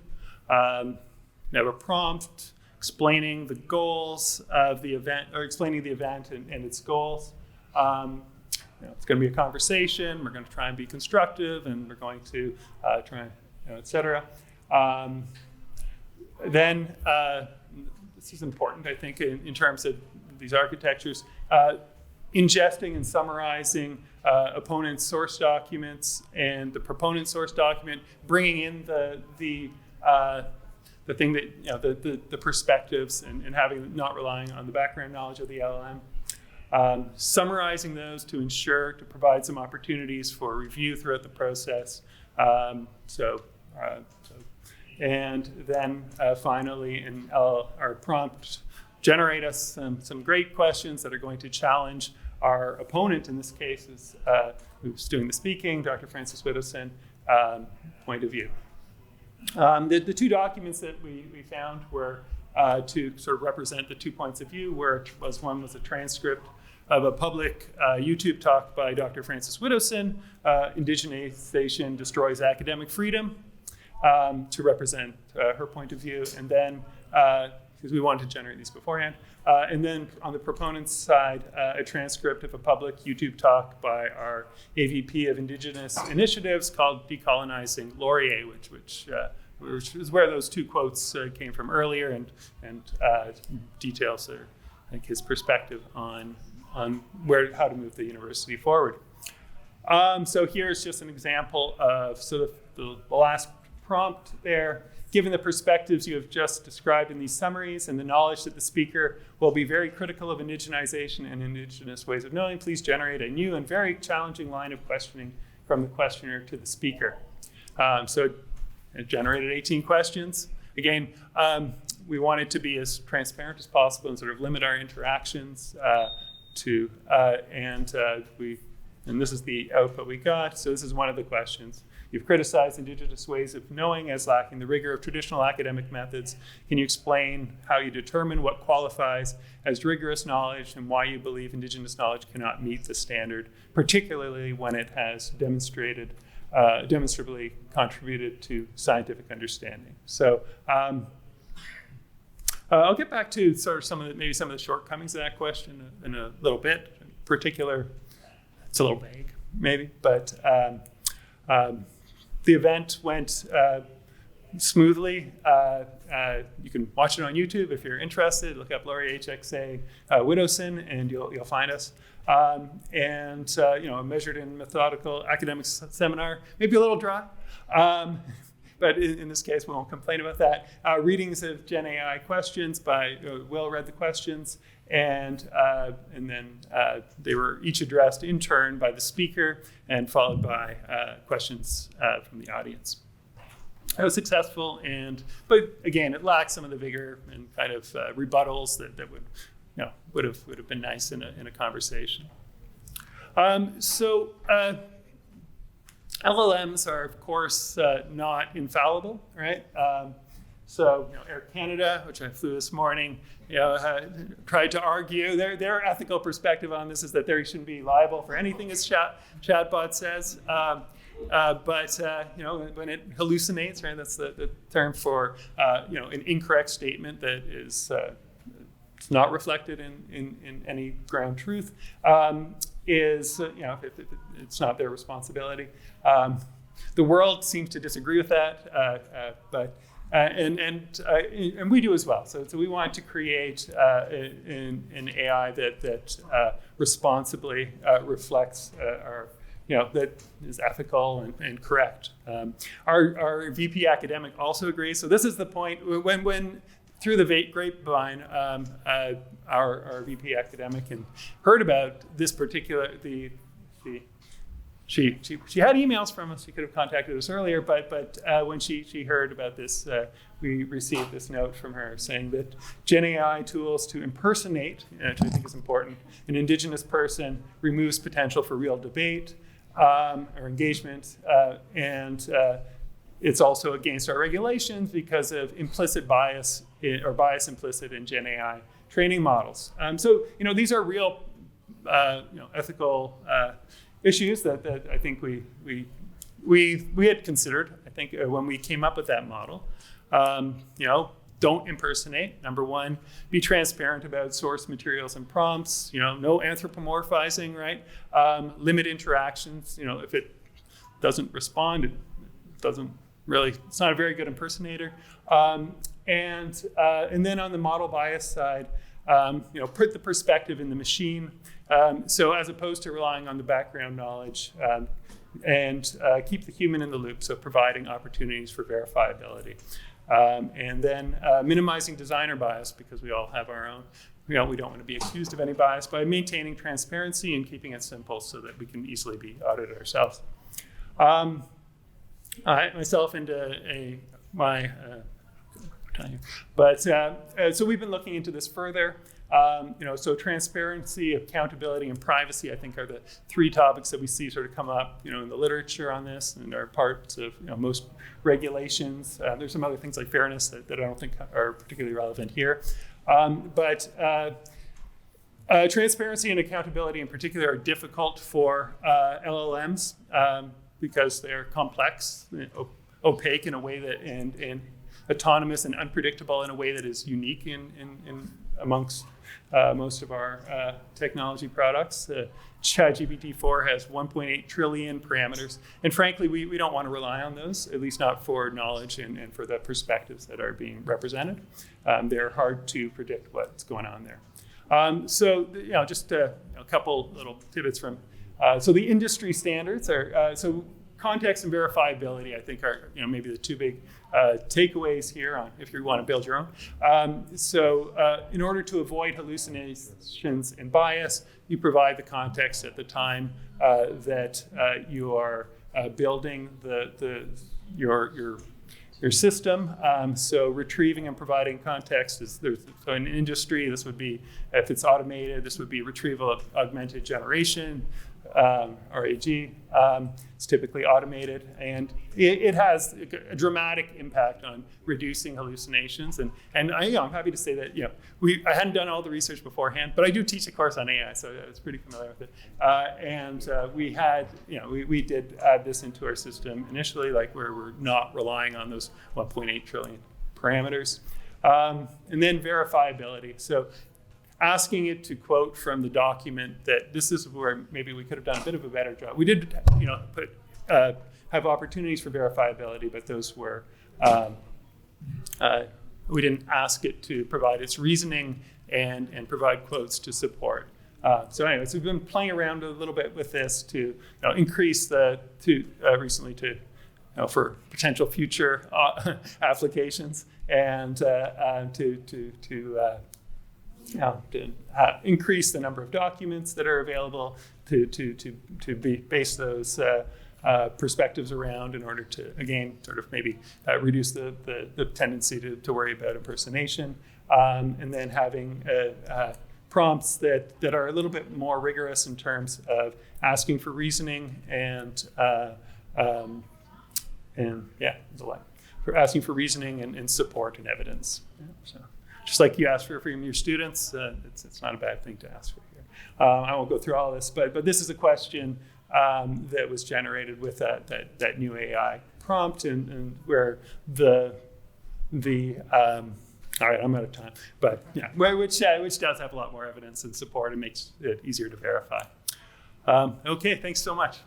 [SPEAKER 8] We have a prompt explaining the goals of the event, or explaining the event and its goals. It's going to be a conversation. We're going to try and be constructive, and we're going to try, et cetera. Then, this is important, I think, in terms of these architectures, ingesting and summarizing opponent source documents and the proponent source document, bringing in the thing that, the perspectives and having, not relying on the background knowledge of the LLM. Summarizing those to provide some opportunities for review throughout the process. And then finally, our prompt generate us some great questions that are going to challenge our opponent, in this case, is who's doing the speaking, Dr. Frances Widdowson, point of view. The two documents that we found were to sort of represent the 2 points of view, one was a transcript of a public YouTube talk by Dr. Frances Widdowson, Indigenization Destroys Academic Freedom, to represent her point of view. And then, because we wanted to generate these beforehand, and then on the proponent's side, a transcript of a public YouTube talk by our AVP of Indigenous Initiatives called Decolonizing Laurier, which is where those two quotes came from earlier, and details I think his perspective on how to move the university forward. So here's just an example of the last prompt there. Given the perspectives you have just described in these summaries and the knowledge that the speaker will be very critical of indigenization and indigenous ways of knowing, please generate a new and very challenging line of questioning from the questioner to the speaker. So it generated 18 questions. Again, we wanted to be as transparent as possible and sort of limit our interactions and this is the output we got. So this is one of the questions. You've criticized indigenous ways of knowing as lacking the rigor of traditional academic methods. Can you explain how you determine what qualifies as rigorous knowledge and why you believe indigenous knowledge cannot meet the standard, particularly when it has demonstrably contributed to scientific understanding? So I'll get back to sort of maybe some of the shortcomings of that question in a little bit. In particular, it's a little vague, maybe, but the event went smoothly. You can watch it on YouTube if you're interested. Look up Laurier HXA Widdowson, and you'll find us. Measured in methodical academic seminar, maybe a little dry, but in this case we won't complain about that. Readings of GenAI questions by Will read the questions, and then they were each addressed in turn by the speaker and followed by questions from the audience. It was successful, but again, it lacked some of the vigor and kind of rebuttals that would have been nice in a conversation. LLMs are, of course, not infallible, right? Air Canada, which I flew this morning, tried to argue their ethical perspective on this is that they shouldn't be liable for anything as chatbot says. When it hallucinates, right? That's the term for an incorrect statement that is it's not reflected in any ground truth. It's not their responsibility. The world seems to disagree with that, and we do as well. So we want to create an AI that responsibly reflects our, that is ethical and correct. Our VP academic also agrees. So this is the point when through the grapevine, our VP academic and heard about this particular she had emails from us. She could have contacted us earlier, but when she heard about this, we received this note from her saying that GenAI tools to impersonate, which I think is important, an indigenous person removes potential for real debate or engagement, and it's also against our regulations because of implicit bias or bias implicit in GenAI training models. These are real, ethical issues that I think we had considered. I think when we came up with that model, don't impersonate. Number one, be transparent about source materials and prompts. No anthropomorphizing, right? Limit interactions. If it doesn't respond, it doesn't really. It's not a very good impersonator. And then on the model bias side, put the perspective in the machine. So as opposed to relying on the background knowledge, and keep the human in the loop, so providing opportunities for verifiability. And then minimizing designer bias, because we all have our own. We don't want to be accused of any bias, by maintaining transparency and keeping it simple so that we can easily be audited ourselves. I myself into so we've been looking into this further. So transparency, accountability, and privacy, I think, are the three topics that we see sort of come up, in the literature on this and are parts of most regulations. There's some other things like fairness that I don't think are particularly relevant here. Transparency and accountability in particular are difficult for LLMs because they're complex, opaque in a way that, and autonomous and unpredictable in a way that is unique in amongst most of our technology products. ChatGPT-4 has 1.8 trillion parameters, and frankly, we don't want to rely on those, at least not for knowledge and for the perspectives that are being represented. They're hard to predict what's going on there. So, just a couple little tidbits from. So the industry standards are so context and verifiability. I think are maybe the two big takeaways here on if you want to build your own. So in order to avoid hallucinations and bias, you provide the context at the time that you are building your system. So retrieving and providing context so in industry, this would be, if it's automated, this would be retrieval of augmented generation, RAG. It's typically automated, and it has a dramatic impact on reducing hallucinations. And I'm happy to say that I hadn't done all the research beforehand, but I do teach a course on AI, so I was pretty familiar with it. And we had, we did add this into our system initially, like where we're not relying on those 1.8 trillion parameters. And then verifiability. So asking it to quote from the document that this is where maybe we could have done a bit of a better job. We did, have opportunities for verifiability, but those were, we didn't ask it to provide its reasoning and provide quotes to support. So anyways, we've been playing around a little bit with this to increase recently to, for potential future applications and to increase the number of documents that are available to base those perspectives around in order to, again, sort of maybe reduce the tendency to worry about impersonation, and then having prompts that are a little bit more rigorous in terms of asking for reasoning and for asking for reasoning and support and evidence. So. Just like you ask for from your students, it's not a bad thing to ask for here. I won't go through all this, but this is a question that was generated with that new AI prompt, and where the all right, I'm out of time, but yeah, which does have a lot more evidence and support and makes it easier to verify. Okay, thanks so much.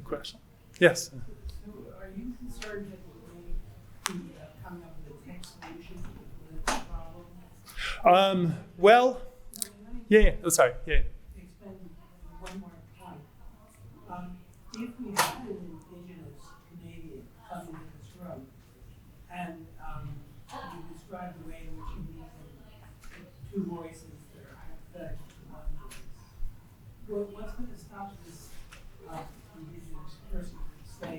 [SPEAKER 8] Question. Yes.
[SPEAKER 4] So are you concerned that you may be coming up with a tech solution to the problem?
[SPEAKER 8] Well, yeah. Oh, sorry. Yeah.
[SPEAKER 4] Expand one more point. If we had an indigenous Canadian coming in this room, and you described the way in which you need two voices that are hypothetical to one voice, well, what's going to stop this? Indigenous person would say,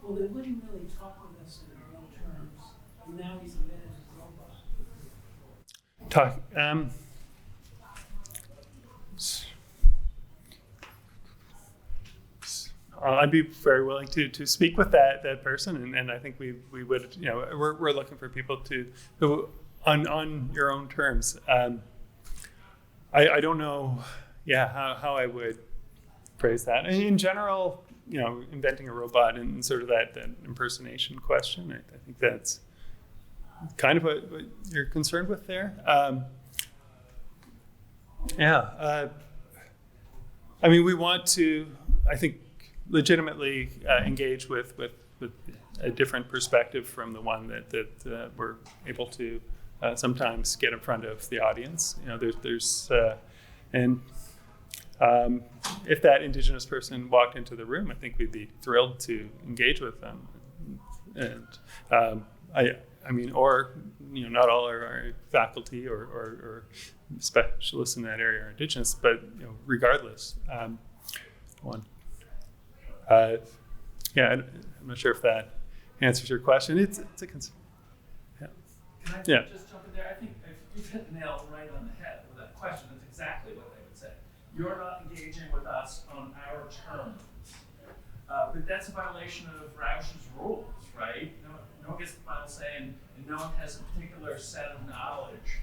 [SPEAKER 4] well, they wouldn't really talk with us in real terms, and now he's embedded as a robot.
[SPEAKER 8] I'd be very willing to speak with that person, and I think we would. We're looking for people who on your own terms. I don't know, how I would phrase that. In general, inventing a robot and sort of that impersonation question, I think that's kind of what you're concerned with there. I mean, we want to, I think, legitimately engage with a different perspective from the one that we're able to sometimes get in front of the audience. If that Indigenous person walked into the room, I think we'd be thrilled to engage with them. And not all our faculty or specialists in that area are Indigenous, but regardless, I'm not sure if that answers your question. It's a concern.
[SPEAKER 9] Can I just jump in there? I think you've hit the nail right on the head with that question. That's exactly what they would say. You're not engaging with us on our terms. But that's a violation of Roush's rules, right? No one gets the final say, and no one has a particular set of knowledge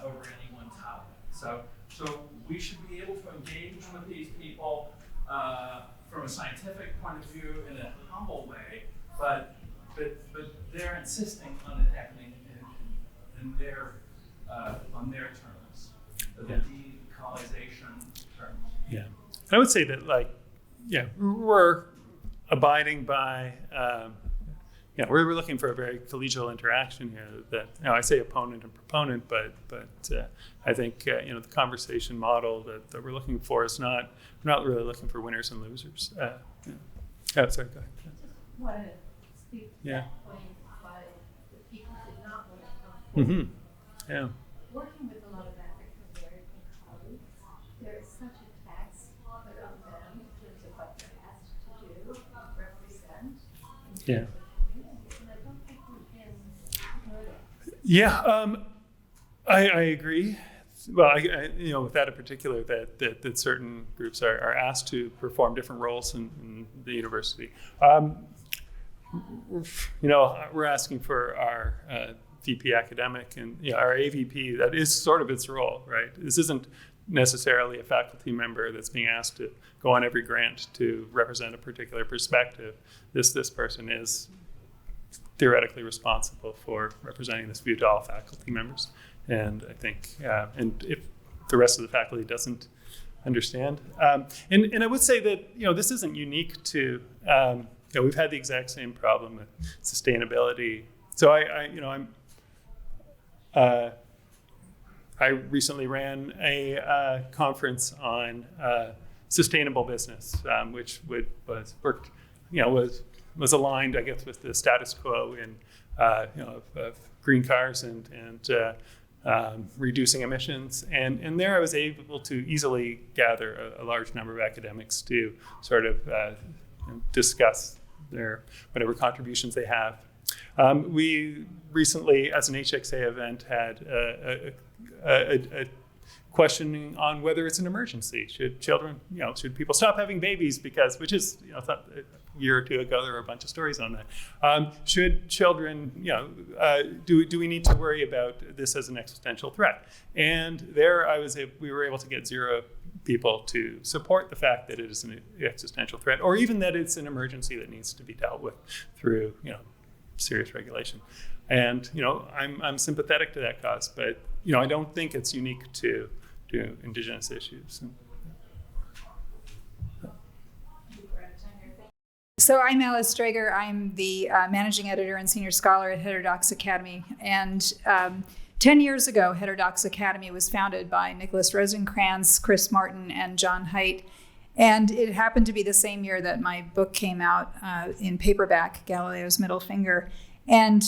[SPEAKER 9] over any one topic. So we should be able to engage with these people from a scientific point of view in a humble way, but they're insisting on it happening in their on their terms, the decolonization terms.
[SPEAKER 8] Yeah, I would say that we're abiding by. We're looking for a very collegial interaction here. That I say opponent and proponent, but I think the conversation model that we're looking for is not. We're not really looking for winners and losers. Sorry, go ahead.
[SPEAKER 10] Just wanted to speak to that point why the people did not want to come forward.
[SPEAKER 8] Yeah.
[SPEAKER 10] Working with a lot of African American colleagues, there is such a tax put on them in terms of what they're asked to do, represent.
[SPEAKER 8] Yeah.
[SPEAKER 10] And I don't think we've been noticed.
[SPEAKER 8] Yeah, I agree. Well, I with that in particular, that certain groups are asked to perform different roles in the university. We're asking for our VP academic and our AVP. That is sort of its role, right? This isn't necessarily a faculty member that's being asked to go on every grant to represent a particular perspective. This person is theoretically responsible for representing this view to all faculty members. And I think, and if the rest of the faculty doesn't understand, and I would say that this isn't unique to, we've had the exact same problem with sustainability. So I recently ran a conference on sustainable business, which was aligned, I guess, with the status quo in of green cars and reducing emissions. And there I was able to easily gather a large number of academics to sort of discuss their whatever contributions they have. We recently, as an HXA event, had a questioning on whether it's an emergency. Should children, should people stop having babies which is, a year or two ago, there were a bunch of stories on that. Should children, do we need to worry about this as an existential threat? And there we were able to get 0 people to support the fact that it is an existential threat, or even that it's an emergency that needs to be dealt with through, serious regulation. And, I'm sympathetic to that cause, but, I don't think it's unique to Indigenous issues.
[SPEAKER 7] So I'm Alice DREGER. I'm the managing editor and senior scholar at Heterodox Academy. And 10 years ago, Heterodox Academy was founded by Nicholas Rosencrantz, Chris Martin, and John Haidt. And it happened to be the same year that my book came out in paperback, Galileo's Middle Finger. And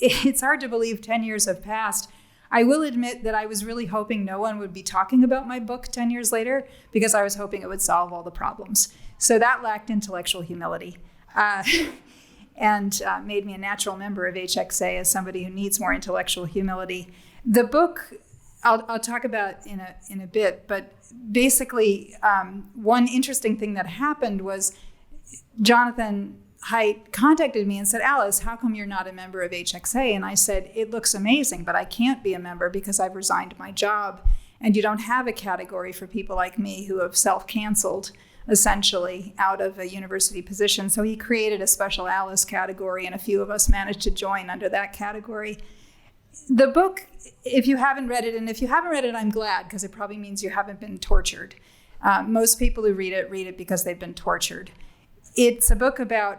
[SPEAKER 7] it's hard to believe 10 years have passed. I will admit that I was really hoping no one would be talking about my book 10 years later, because I was hoping it would solve all the problems. So that lacked intellectual humility and made me a natural member of HXA as somebody who needs more intellectual humility. The book, I'll talk about in a bit, but basically one interesting thing that happened was Jonathan Haidt contacted me and said, Alice, how come you're not a member of HXA? And I said, it looks amazing, but I can't be a member because I've resigned my job. And you don't have a category for people like me who have self-canceled, essentially, out of a university position. So he created a special Alice category, and a few of us managed to join under that category. The book, if you haven't read it, and if you haven't read it, I'm glad, because it probably means you haven't been tortured. Most people who read it because they've been tortured. It's a book about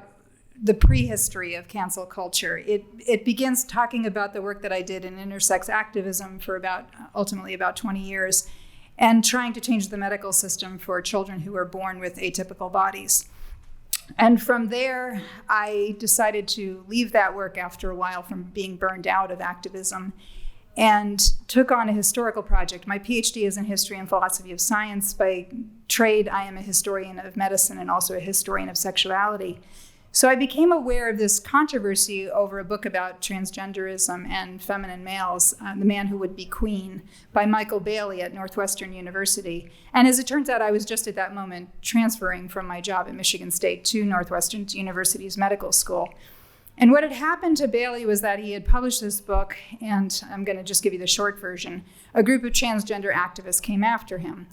[SPEAKER 7] the prehistory of cancel culture. It begins talking about the work that I did in intersex activism for ultimately about 20 years, and trying to change the medical system for children who were born with atypical bodies. And from there, I decided to leave that work after a while from being burned out of activism, and took on a historical project. My PhD is in history and philosophy of science. By trade, I am a historian of medicine and also a historian of sexuality. So I became aware of this controversy over a book about transgenderism and feminine males, The Man Who Would Be Queen, by Michael Bailey at Northwestern University. And as it turns out, I was just at that moment transferring from my job at Michigan State to Northwestern University's medical school. And what had happened to Bailey was that he had published this book, and I'm going to just give you the short version. A group of transgender activists came after him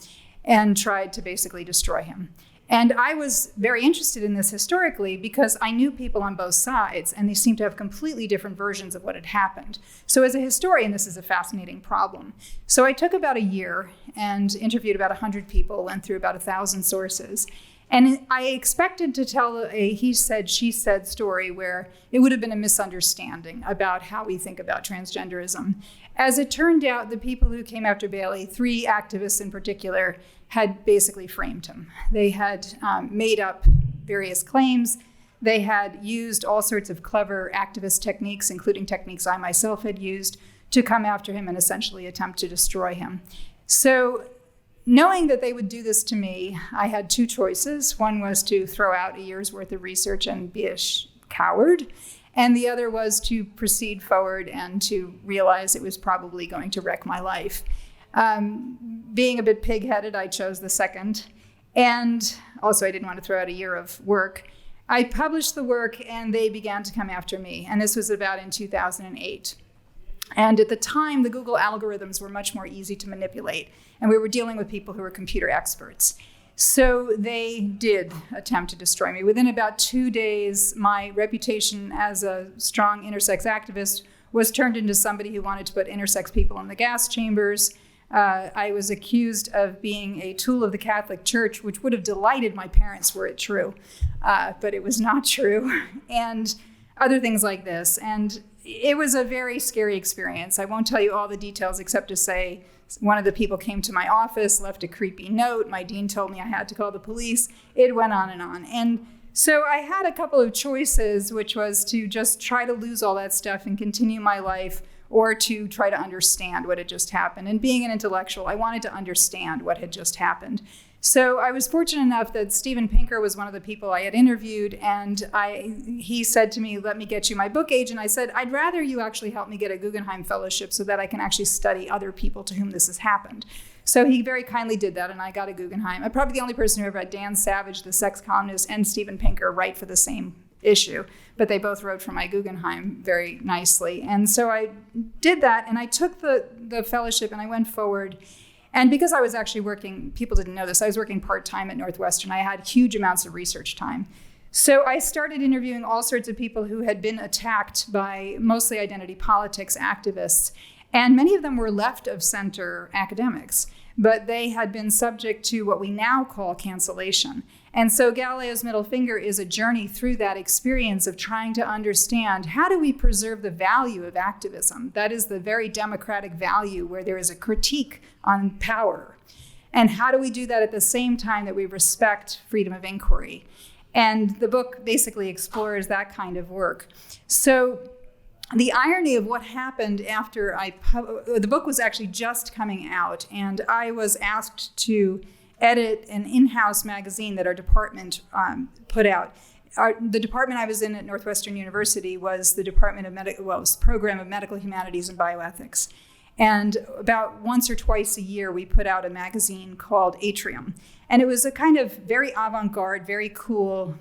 [SPEAKER 7] and tried to basically destroy him. And I was very interested in this historically because I knew people on both sides, and they seemed to have completely different versions of what had happened. So as a historian, this is a fascinating problem. So I took about a year and interviewed about 100 people, went through about 1,000 sources. And I expected to tell a he said, she said story where it would have been a misunderstanding about how we think about transgenderism. As it turned out, the people who came after Bailey, 3 activists in particular, had basically framed him. They had made up various claims. They had used all sorts of clever activist techniques, including techniques I myself had used, to come after him and essentially attempt to destroy him. So knowing that they would do this to me, I had 2 choices. One was to throw out a year's worth of research and be a coward, and the other was to proceed forward and to realize it was probably going to wreck my life. Being a bit pig-headed, I chose the second. And also I didn't want to throw out a year of work. I published the work and they began to come after me. And this was about in 2008. And at the time, the Google algorithms were much more easy to manipulate. And we were dealing with people who were computer experts. So they did attempt to destroy me. Within about 2 days, my reputation as a strong intersex activist was turned into somebody who wanted to put intersex people in the gas chambers. I was accused of being a tool of the Catholic Church, which would have delighted my parents were it true, but it was not true, and other things like this. And it was a very scary experience. I won't tell you all the details except to say one of the people came to my office, left a creepy note. My dean told me I had to call the police. It went on. And so I had a couple of choices, which was to just try to lose all that stuff and continue my life, or to try to understand what had just happened. And being an intellectual, I wanted to understand what had just happened. So I was fortunate enough that Steven Pinker was one of the people I had interviewed, and he said to me, let me get you my book agent. I said, I'd rather you actually help me get a Guggenheim Fellowship so that I can actually study other people to whom this has happened. So he very kindly did that, and I got a Guggenheim. I'm probably the only person who ever had Dan Savage, the sex columnist, and Steven Pinker write for the same issue, but they both wrote for my Guggenheim very nicely. And so I did that, and I took the fellowship and I went forward. And because I was actually working, people didn't know this, I was working part-time at Northwestern. I had huge amounts of research time. So I started interviewing all sorts of people who had been attacked by mostly identity politics activists. And many of them were left of center academics, but they had been subject to what we now call cancellation. And so Galileo's Middle Finger is a journey through that experience of trying to understand how do we preserve the value of activism? That is the very democratic value where there is a critique on power. And how do we do that at the same time that we respect freedom of inquiry? And the book basically explores that kind of work. So the irony of what happened after the book was actually just coming out, and I was asked to edit an in-house magazine that our department put out. The department I was in at Northwestern University was the Program of Medical Humanities and Bioethics. And about once or twice a year, we put out a magazine called Atrium. And it was a kind of very avant-garde, very cool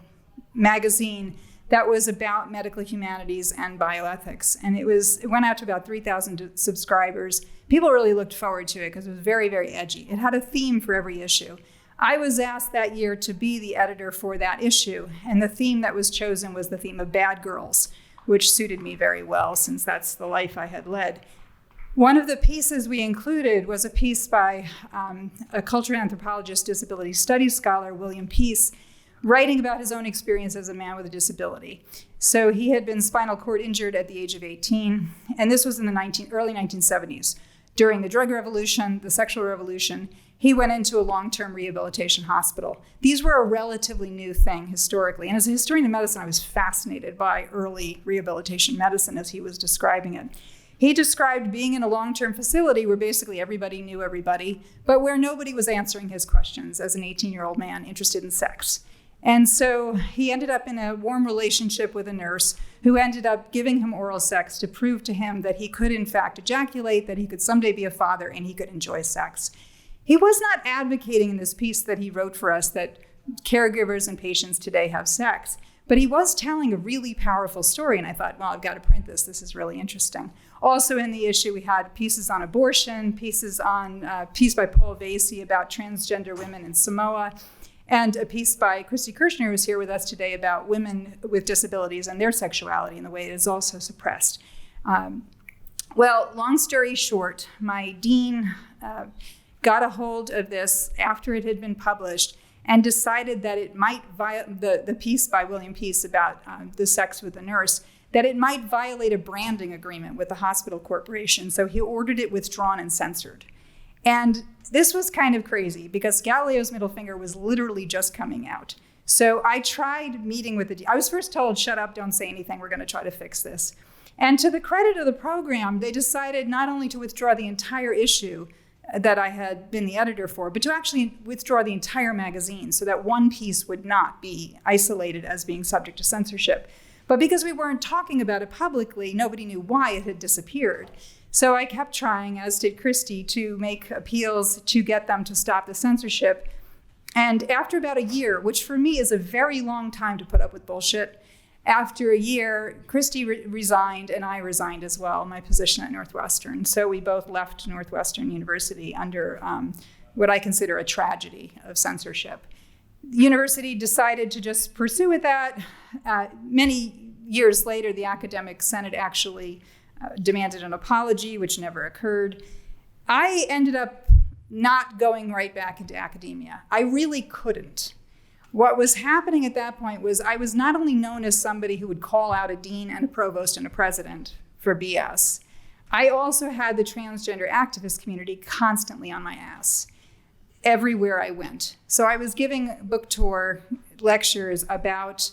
[SPEAKER 7] magazine that was about medical humanities and bioethics. And it went out to about 3,000 subscribers. People really looked forward to it because it was very, very edgy. It had a theme for every issue. I was asked that year to be the editor for that issue, and the theme that was chosen was the theme of bad girls, which suited me very well since that's the life I had led. One of the pieces we included was a piece by a cultural anthropologist, disability studies scholar, William Peace, writing about his own experience as a man with a disability. So he had been spinal cord injured at the age of 18, and this was in the early 1970s. During the drug revolution, the sexual revolution, he went into a long-term rehabilitation hospital. These were a relatively new thing historically, and as a historian of medicine, I was fascinated by early rehabilitation medicine as he was describing it. He described being in a long-term facility where basically everybody knew everybody, but where nobody was answering his questions as an 18-year-old man interested in sex. And so he ended up in a warm relationship with a nurse who ended up giving him oral sex to prove to him that he could in fact ejaculate, that he could someday be a father, and he could enjoy sex. He was not advocating in this piece that he wrote for us that caregivers and patients today have sex, but he was telling a really powerful story, and I thought, well, I've got to print this. This is really interesting. Also in the issue, we had pieces on abortion, piece by Paul Vasey about transgender women in Samoa, and a piece by Christy Kirshner, who's here with us today, about women with disabilities and their sexuality and the way it is also suppressed. Well, long story short, my dean got a hold of this after it had been published and decided that it might the piece by William Peace about the sex with the nurse, that it might violate a branding agreement with the hospital corporation. So he ordered it withdrawn and censored. And this was kind of crazy because Galileo's middle finger was literally just coming out. So I tried meeting with I was first told, shut up, don't say anything, we're gonna try to fix this. And to the credit of the program, they decided not only to withdraw the entire issue that I had been the editor for, but to actually withdraw the entire magazine so that one piece would not be isolated as being subject to censorship. But because we weren't talking about it publicly, nobody knew why it had disappeared. So I kept trying, as did Christy, to make appeals to get them to stop the censorship. And after about a year, which for me is a very long time to put up with bullshit, after a year, Christy resigned and I resigned as well, my position at Northwestern. So we both left Northwestern University under what I consider a tragedy of censorship. The university decided to just pursue with that. Many years later, the academic senate actually demanded an apology, which never occurred. I ended up not going right back into academia. I really couldn't. What was happening at that point was I was not only known as somebody who would call out a dean and a provost and a president for BS, I also had the transgender activist community constantly on my ass everywhere I went. So I was giving book tour lectures about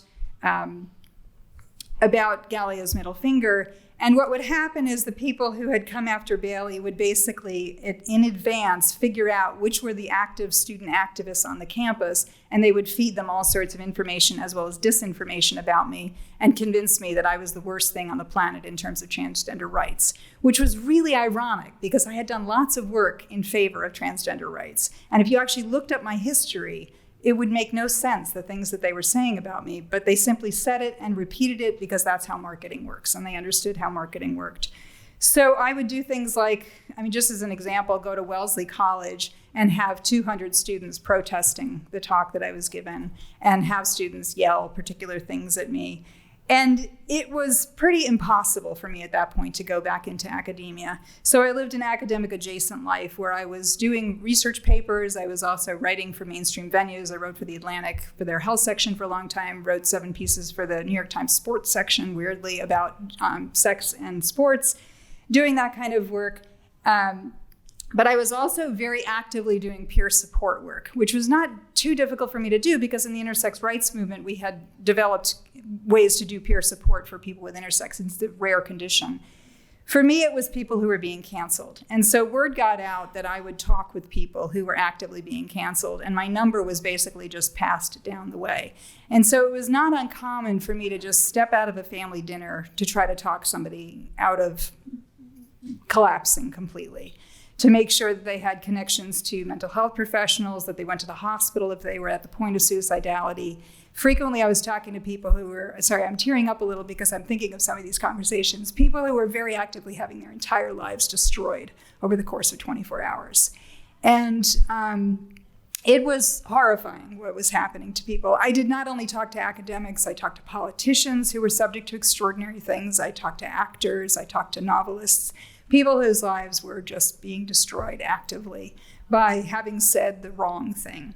[SPEAKER 7] Galileo's middle finger. And what would happen is the people who had come after Bailey would basically, in advance, figure out which were the active student activists on the campus, and they would feed them all sorts of information as well as disinformation about me and convince me that I was the worst thing on the planet in terms of transgender rights, which was really ironic because I had done lots of work in favor of transgender rights. And if you actually looked up my history, it would make no sense, the things that they were saying about me, but they simply said it and repeated it because that's how marketing works, and they understood how marketing worked. So I would do things like, just as an example, go to Wellesley College and have 200 students protesting the talk that I was given and have students yell particular things at me. And it was pretty impossible for me at that point to go back into academia. So I lived an academic adjacent life where I was doing research papers. I was also writing for mainstream venues. I wrote for The Atlantic for their health section for a long time, wrote 7 pieces for the New York Times sports section, weirdly, about sex and sports, doing that kind of work. But I was also very actively doing peer support work, which was not too difficult for me to do because in the intersex rights movement, we had developed ways to do peer support for people with intersex. It's a rare condition. For me, it was people who were being canceled. And so word got out that I would talk with people who were actively being canceled, and my number was basically just passed down the way. And so it was not uncommon for me to just step out of a family dinner to try to talk somebody out of collapsing completely, to make sure that they had connections to mental health professionals, that they went to the hospital if they were at the point of suicidality. Frequently, I was talking to people who were, sorry, I'm tearing up a little because I'm thinking of some of these conversations, people who were very actively having their entire lives destroyed over the course of 24 hours. And it was horrifying what was happening to people. I did not only talk to academics, I talked to politicians who were subject to extraordinary things. I talked to actors, I talked to novelists, people whose lives were just being destroyed actively by having said the wrong thing.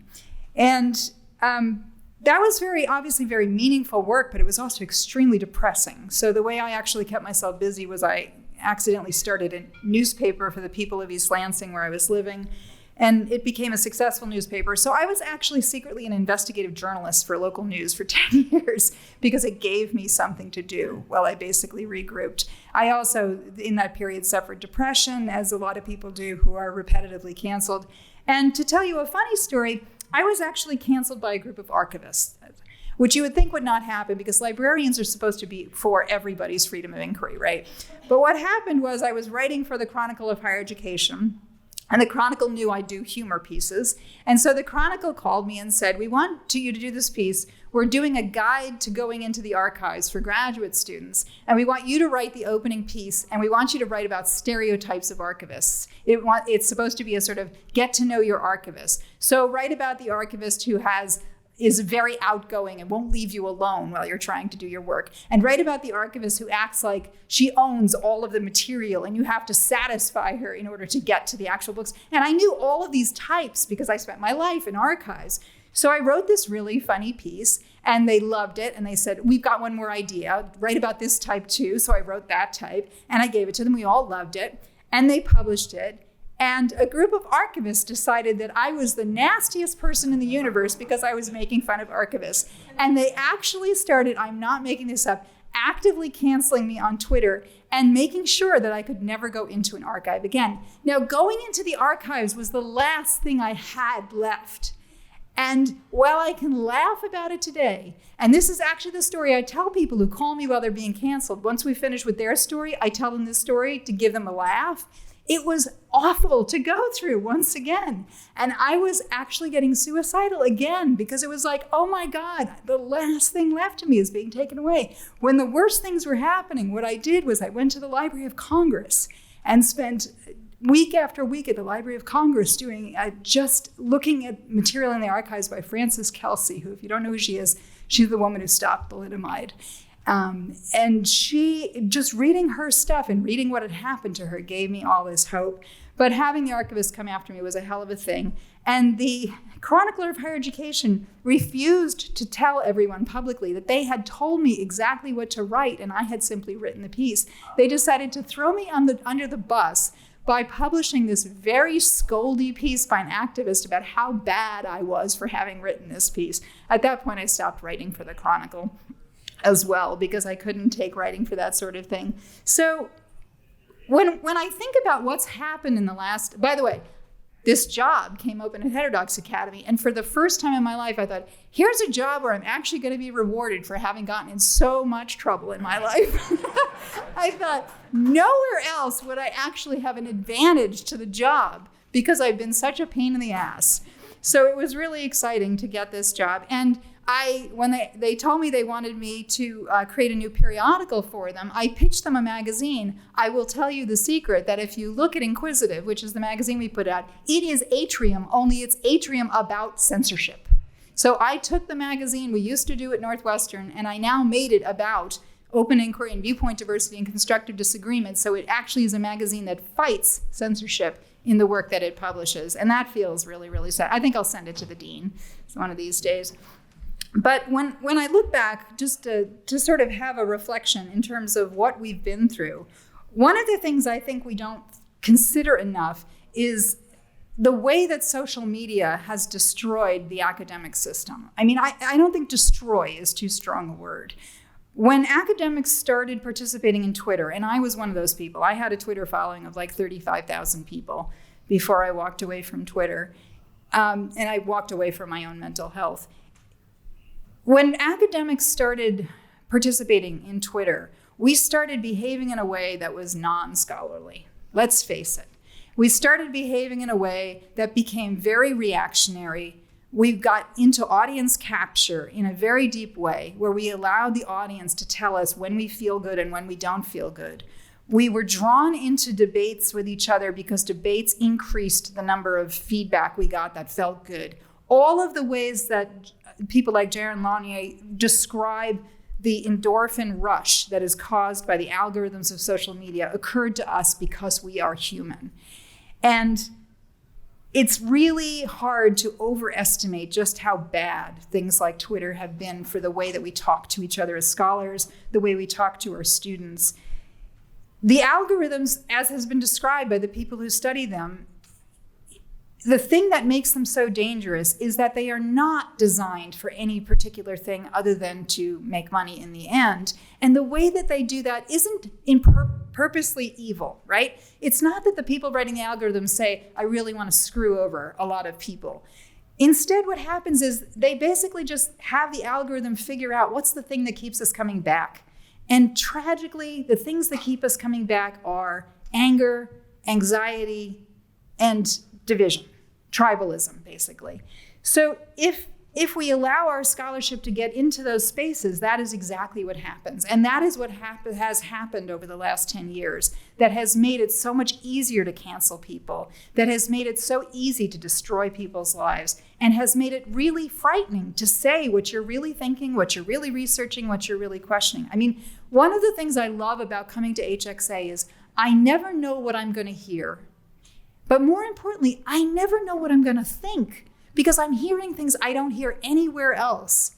[SPEAKER 7] And that was obviously very meaningful work, but it was also extremely depressing. So the way I actually kept myself busy was I accidentally started a newspaper for the people of East Lansing where I was living, and it became a successful newspaper. So I was actually secretly an investigative journalist for local news for 10 years because it gave me something to do while I basically regrouped. I also, in that period, suffered depression, as a lot of people do who are repetitively canceled. And to tell you a funny story, I was actually canceled by a group of archivists. which you would think would not happen because librarians are supposed to be for everybody's freedom of inquiry, right? But what happened was I was writing for the Chronicle of Higher Education, and the Chronicle knew I do humor pieces. And so the Chronicle called me and said, we want you to do this piece. We're doing a guide to going into the archives for graduate students. And we want you to write the opening piece, and we want you to write about stereotypes of archivists. It's supposed to be a sort of get to know your archivist. So write about the archivist who is very outgoing and won't leave you alone while you're trying to do your work. And write about the archivist who acts like she owns all of the material and you have to satisfy her in order to get to the actual books. And I knew all of these types because I spent my life in archives. So I wrote this really funny piece and they loved it. And they said, we've got one more idea, write about this type too. So I wrote that type and I gave it to them. We all loved it and they published it. And a group of archivists decided that I was the nastiest person in the universe because I was making fun of archivists. And they actually started, I'm not making this up, actively canceling me on Twitter and making sure that I could never go into an archive again. Now, going into the archives was the last thing I had left. And while I can laugh about it today, and this is actually the story I tell people who call me while they're being canceled. Once we finish with their story, I tell them this story to give them a laugh. It was awful to go through once again. And I was actually getting suicidal again because it was like, oh my God, the last thing left to me is being taken away. When the worst things were happening, what I did was I went to the Library of Congress and spent week after week at the Library of Congress doing just looking at material in the archives by Frances Kelsey, who, if you don't know who she is, she's the woman who stopped thalidomide. And she, just reading her stuff and reading what had happened to her gave me all this hope. But having the archivist come after me was a hell of a thing. And the Chronicler of Higher Education refused to tell everyone publicly that they had told me exactly what to write and I had simply written the piece. They decided to throw me under the bus by publishing this very scoldy piece by an activist about how bad I was for having written this piece. At that point, I stopped writing for the Chronicle as well, because I couldn't take writing for that sort of thing. So when I think about what's happened in the last, by the way, this job came open at Heterodox Academy, and for the first time in my life, I thought, here's a job where I'm actually going to be rewarded for having gotten in so much trouble in my life. I thought, nowhere else would I actually have an advantage to the job because I've been such a pain in the ass. So it was really exciting to get this job. And when they told me they wanted me to create a new periodical for them, I pitched them a magazine. I will tell you the secret that if you look at Inquisitive, which is the magazine we put out, it is Atrium, only it's Atrium about censorship. So I took the magazine we used to do at Northwestern, and I now made it about open inquiry and viewpoint diversity and constructive disagreement. So it actually is a magazine that fights censorship in the work that it publishes. And that feels really, really sad. I think I'll send it to the dean one of these days. But when I look back, just to sort of have a reflection in terms of what we've been through, one of the things I think we don't consider enough is the way that social media has destroyed the academic system. I mean, I don't think destroy is too strong a word. When academics started participating in Twitter, and I was one of those people, I had a Twitter following of like 35,000 people before I walked away from Twitter, and I walked away from my own mental health. When academics started participating in Twitter, we started behaving in a way that was non-scholarly. Let's face it. We started behaving in a way that became very reactionary. We got into audience capture in a very deep way, where we allowed the audience to tell us when we feel good and when we don't feel good. We were drawn into debates with each other because debates increased the number of feedback we got that felt good. All of the ways that people like Jaron Laurier describe the endorphin rush that is caused by the algorithms of social media occurred to us because we are human. And it's really hard to overestimate just how bad things like Twitter have been for the way that we talk to each other as scholars, the way we talk to our students. The algorithms, as has been described by the people who study them, the thing that makes them so dangerous is that they are not designed for any particular thing other than to make money in the end. And the way that they do that isn't purposely evil, right? It's not that the people writing the algorithms say, I really want to screw over a lot of people. Instead, what happens is they basically just have the algorithm figure out what's the thing that keeps us coming back. And tragically, the things that keep us coming back are anger, anxiety, and division, tribalism, basically. So if we allow our scholarship to get into those spaces, that is exactly what happens. And that is what has happened over the last 10 years that has made it so much easier to cancel people, that has made it so easy to destroy people's lives, and has made it really frightening to say what you're really thinking, what you're really researching, what you're really questioning. I mean, one of the things I love about coming to HXA is I never know what I'm going to hear. But more importantly, I never know what I'm going to think, because I'm hearing things I don't hear anywhere else.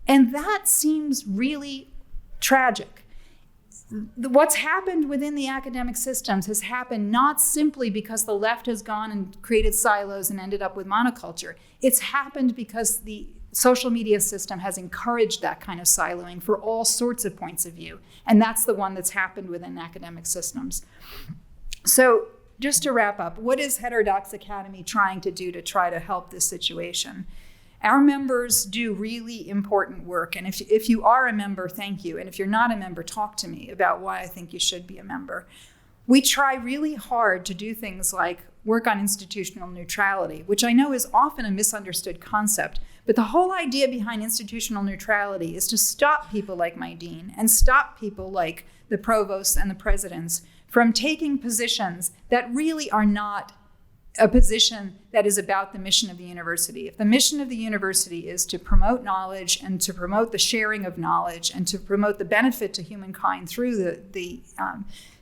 [SPEAKER 7] And that seems really tragic. What's happened within the academic systems has happened not simply because the left has gone and created silos and ended up with monoculture. It's happened because the social media system has encouraged that kind of siloing for all sorts of points of view. And that's the one that's happened within academic systems. So just to wrap up, what is Heterodox Academy trying to do to try to help this situation? Our members do really important work. And if you are a member, thank you. And if you're not a member, talk to me about why I think you should be a member. We try really hard to do things like work on institutional neutrality, which I know is often a misunderstood concept. But the whole idea behind institutional neutrality is to stop people like my dean and stop people like the provosts and the presidents from taking positions that really are not a position that is about the mission of the university. If the mission of the university is to promote knowledge and to promote the sharing of knowledge and to promote the benefit to humankind through the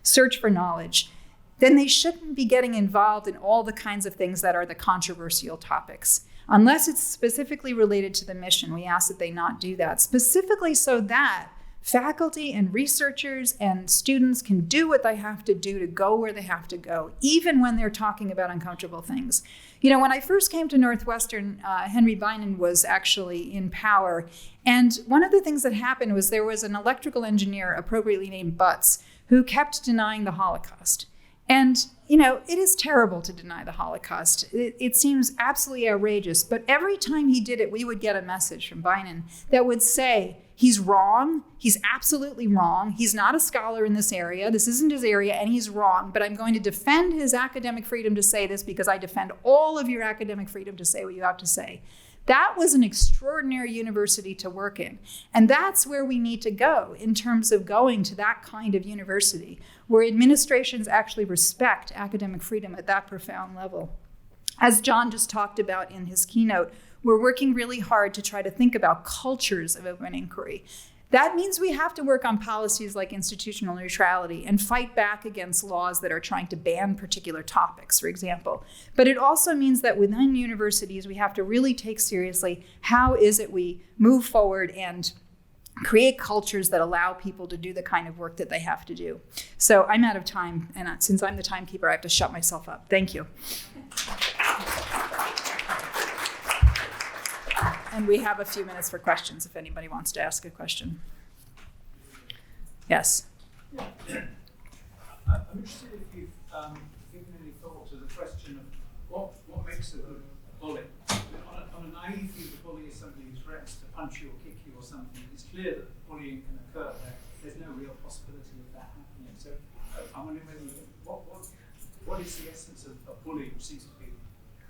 [SPEAKER 7] search for knowledge, then they shouldn't be getting involved in all the kinds of things that are the controversial topics. Unless it's specifically related to the mission, we ask that they not do that, specifically so that faculty and researchers and students can do what they have to do to go where they have to go, even when they're talking about uncomfortable things. You know, when I first came to Northwestern, Henry Bynum was actually in power. And one of the things that happened was there was an electrical engineer, appropriately named Butts, who kept denying the Holocaust. And, you know, it is terrible to deny the Holocaust. It seems absolutely outrageous. But every time he did it, we would get a message from Bynum that would say, he's wrong. He's absolutely wrong. He's not a scholar in this area. This isn't his area, and he's wrong. But I'm going to defend his academic freedom to say this because I defend all of your academic freedom to say what you have to say. That was an extraordinary university to work in. And that's where we need to go in terms of going to that kind of university, where administrations actually respect academic freedom at that profound level. As John just talked about in his keynote, we're working really hard to try to think about cultures of open inquiry. That means we have to work on policies like institutional neutrality and fight back against laws that are trying to ban particular topics, for example. But it also means that within universities, we have to really take seriously how is it we move forward and create cultures that allow people to do the kind of work that they have to do. So I'm out of time, and since I'm the timekeeper, I have to shut myself up. Thank you. And we have a few minutes for questions if anybody wants to ask a question. Yes?
[SPEAKER 11] I'm interested if you've given any thought to the question of what makes a good bully. On a naive view, the bully is somebody who threatens to punch you or kick you or something. It's clear that bullying can occur where there's no real possibility of that happening. So I'm wondering what is the essence of bullying, which seems to be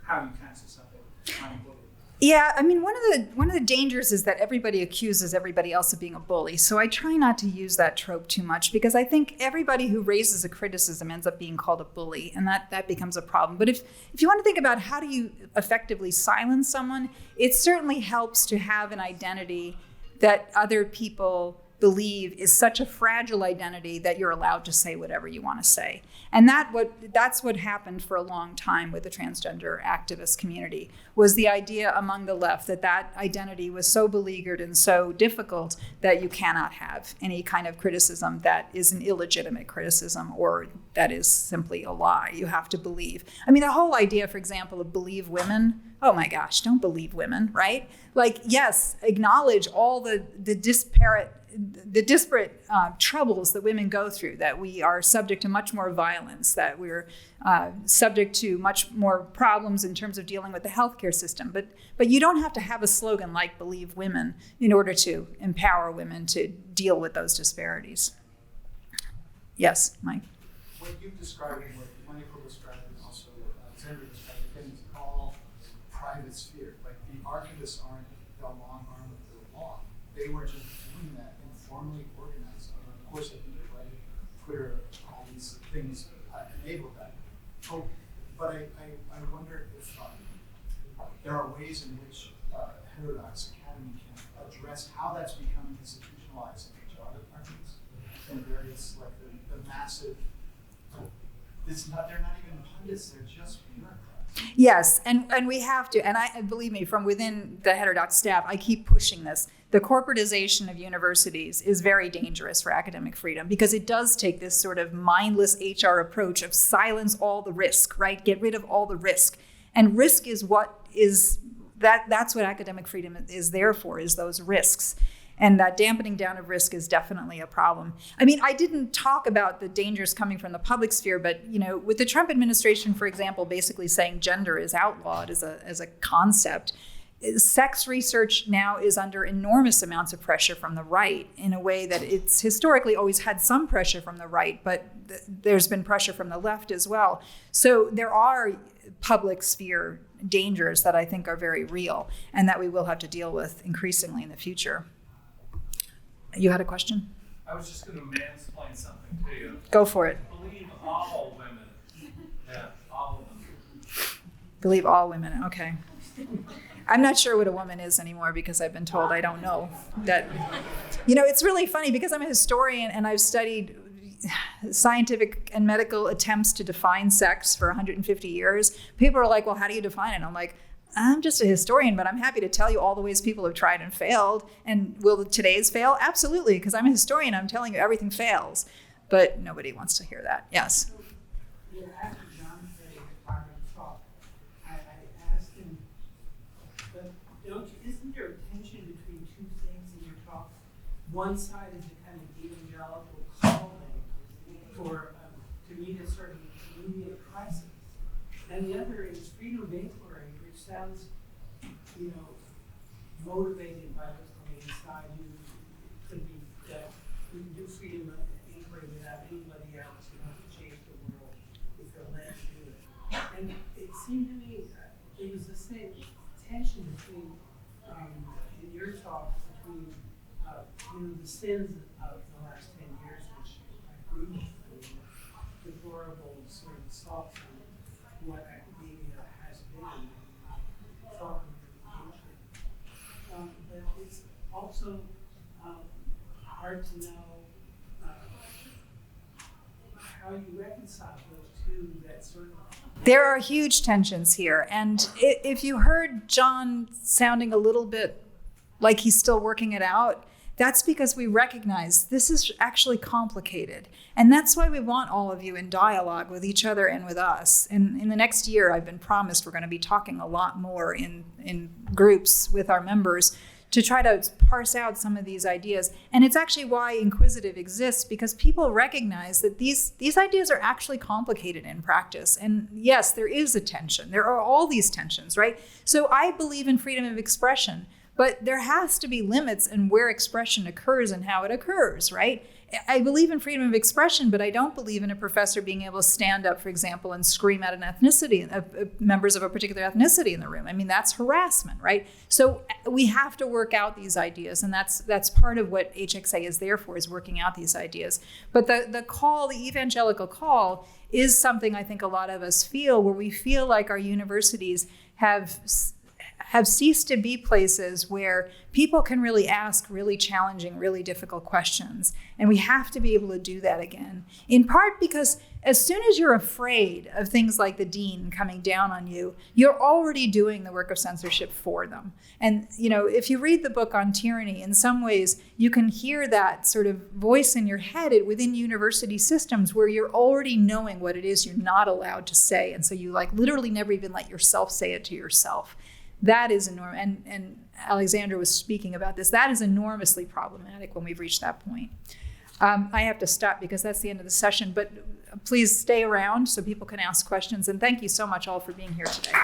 [SPEAKER 11] how you cancel something, trying to bully.
[SPEAKER 7] Yeah, I mean, one of the dangers is that everybody accuses everybody else of being a bully. So I try not to use that trope too much because I think everybody who raises a criticism ends up being called a bully, and that becomes a problem. But if you want to think about how do you effectively silence someone, it certainly helps to have an identity that other people believe is such a fragile identity that you're allowed to say whatever you want to say. And that's what happened for a long time with the transgender activist community, was the idea among the left that identity was so beleaguered and so difficult that you cannot have any kind of criticism that is an illegitimate criticism or that is simply a lie. You have to believe. I mean, the whole idea, for example, of believe women, oh my gosh, don't believe women, right? Like, yes, acknowledge all the disparate disparate troubles that women go through, that we are subject to much more violence, that we're subject to much more problems in terms of dealing with the healthcare system. But you don't have to have a slogan like Believe Women in order to empower women to deal with those disparities. Yes, Mike?
[SPEAKER 3] What you've described and what Michael described and also Alexandra described, again, is all private sphere. Like the archivists aren't the long arm of the law. They were just doing that informally organized. Of course, I think you're right. Twitter, all these things enabled that. Oh, but I wonder if there are ways in which Heterodox Academy can address how that's becoming institutionalized in HR departments and various, like the massive. They're not even pundits. They're just bureaucrats.
[SPEAKER 7] Yes, and we have to, and I believe me, from within the Heterodox staff, I keep pushing this. The corporatization of universities is very dangerous for academic freedom because it does take this sort of mindless HR approach of silence all the risk, right? Get rid of all the risk. And risk is that's what academic freedom is there for, is those risks. And that dampening down of risk is definitely a problem. I mean, I didn't talk about the dangers coming from the public sphere, but with the Trump administration, for example, basically saying gender is outlawed as a concept, sex research now is under enormous amounts of pressure from the right in a way that it's historically always had some pressure from the right, but there's been pressure from the left as well. So there are public sphere dangers that I think are very real and that we will have to deal with increasingly in the future. You had a question?
[SPEAKER 9] I was just going to mansplain something to you.
[SPEAKER 7] Go for it.
[SPEAKER 9] Believe all women. Yeah, all of them.
[SPEAKER 7] Believe all women. Okay. I'm not sure what a woman is anymore because I've been told I don't know. That, it's really funny because I'm a historian and I've studied scientific and medical attempts to define sex for 150 years. People are like, well, how do you define it? I'm like, I'm just a historian, but I'm happy to tell you all the ways people have tried and failed. And will today's fail? Absolutely, because I'm a historian. I'm telling you everything fails. But nobody wants to hear that. Yes?
[SPEAKER 4] After John Frey our talk, I asked him, but isn't there a tension between two things in your talk? One side is a kind of evangelical calling for to meet a certain immediate crisis. And the other is freedom of inquiry, which sounds, motivated by what's on the inside. You could be, you can do freedom of inquiry without anybody else. You don't have to change the world if they're let to do it. And it seemed to me there was the same tension between, in your talk, between, the sins of the last 10 years, which I agree with, the deplorable sort of assault on what academia has been, thought of education. But it's also hard to know how you reconcile those two, that sort of.
[SPEAKER 7] There are huge tensions here. And if you heard John sounding a little bit like he's still working it out, that's because we recognize this is actually complicated. And that's why we want all of you in dialogue with each other and with us. And in the next year, I've been promised we're going to be talking a lot more in groups with our members to try to parse out some of these ideas. And it's actually why Inquisitive exists, because people recognize that these ideas are actually complicated in practice. And yes, there is a tension. There are all these tensions, right? So I believe in freedom of expression. But there has to be limits in where expression occurs and how it occurs, right? I believe in freedom of expression, but I don't believe in a professor being able to stand up, for example, and scream at an ethnicity, members of a particular ethnicity in the room. I mean, that's harassment, right? So we have to work out these ideas, and that's part of what HXA is there for, is working out these ideas. But the call, the evangelical call, is something I think a lot of us feel, where we feel like our universities have ceased to be places where people can really ask really challenging, really difficult questions. And we have to be able to do that again. In part because as soon as you're afraid of things like the dean coming down on you, you're already doing the work of censorship for them. And, if you read the book on tyranny, in some ways, you can hear that sort of voice in your head within university systems where you're already knowing what it is you're not allowed to say. And so you literally never even let yourself say it to yourself. That is enormous, and Alexandra was speaking about this. That is enormously problematic when we've reached that point. I have to stop because that's the end of the session, but please stay around so people can ask questions. And thank you so much all for being here today.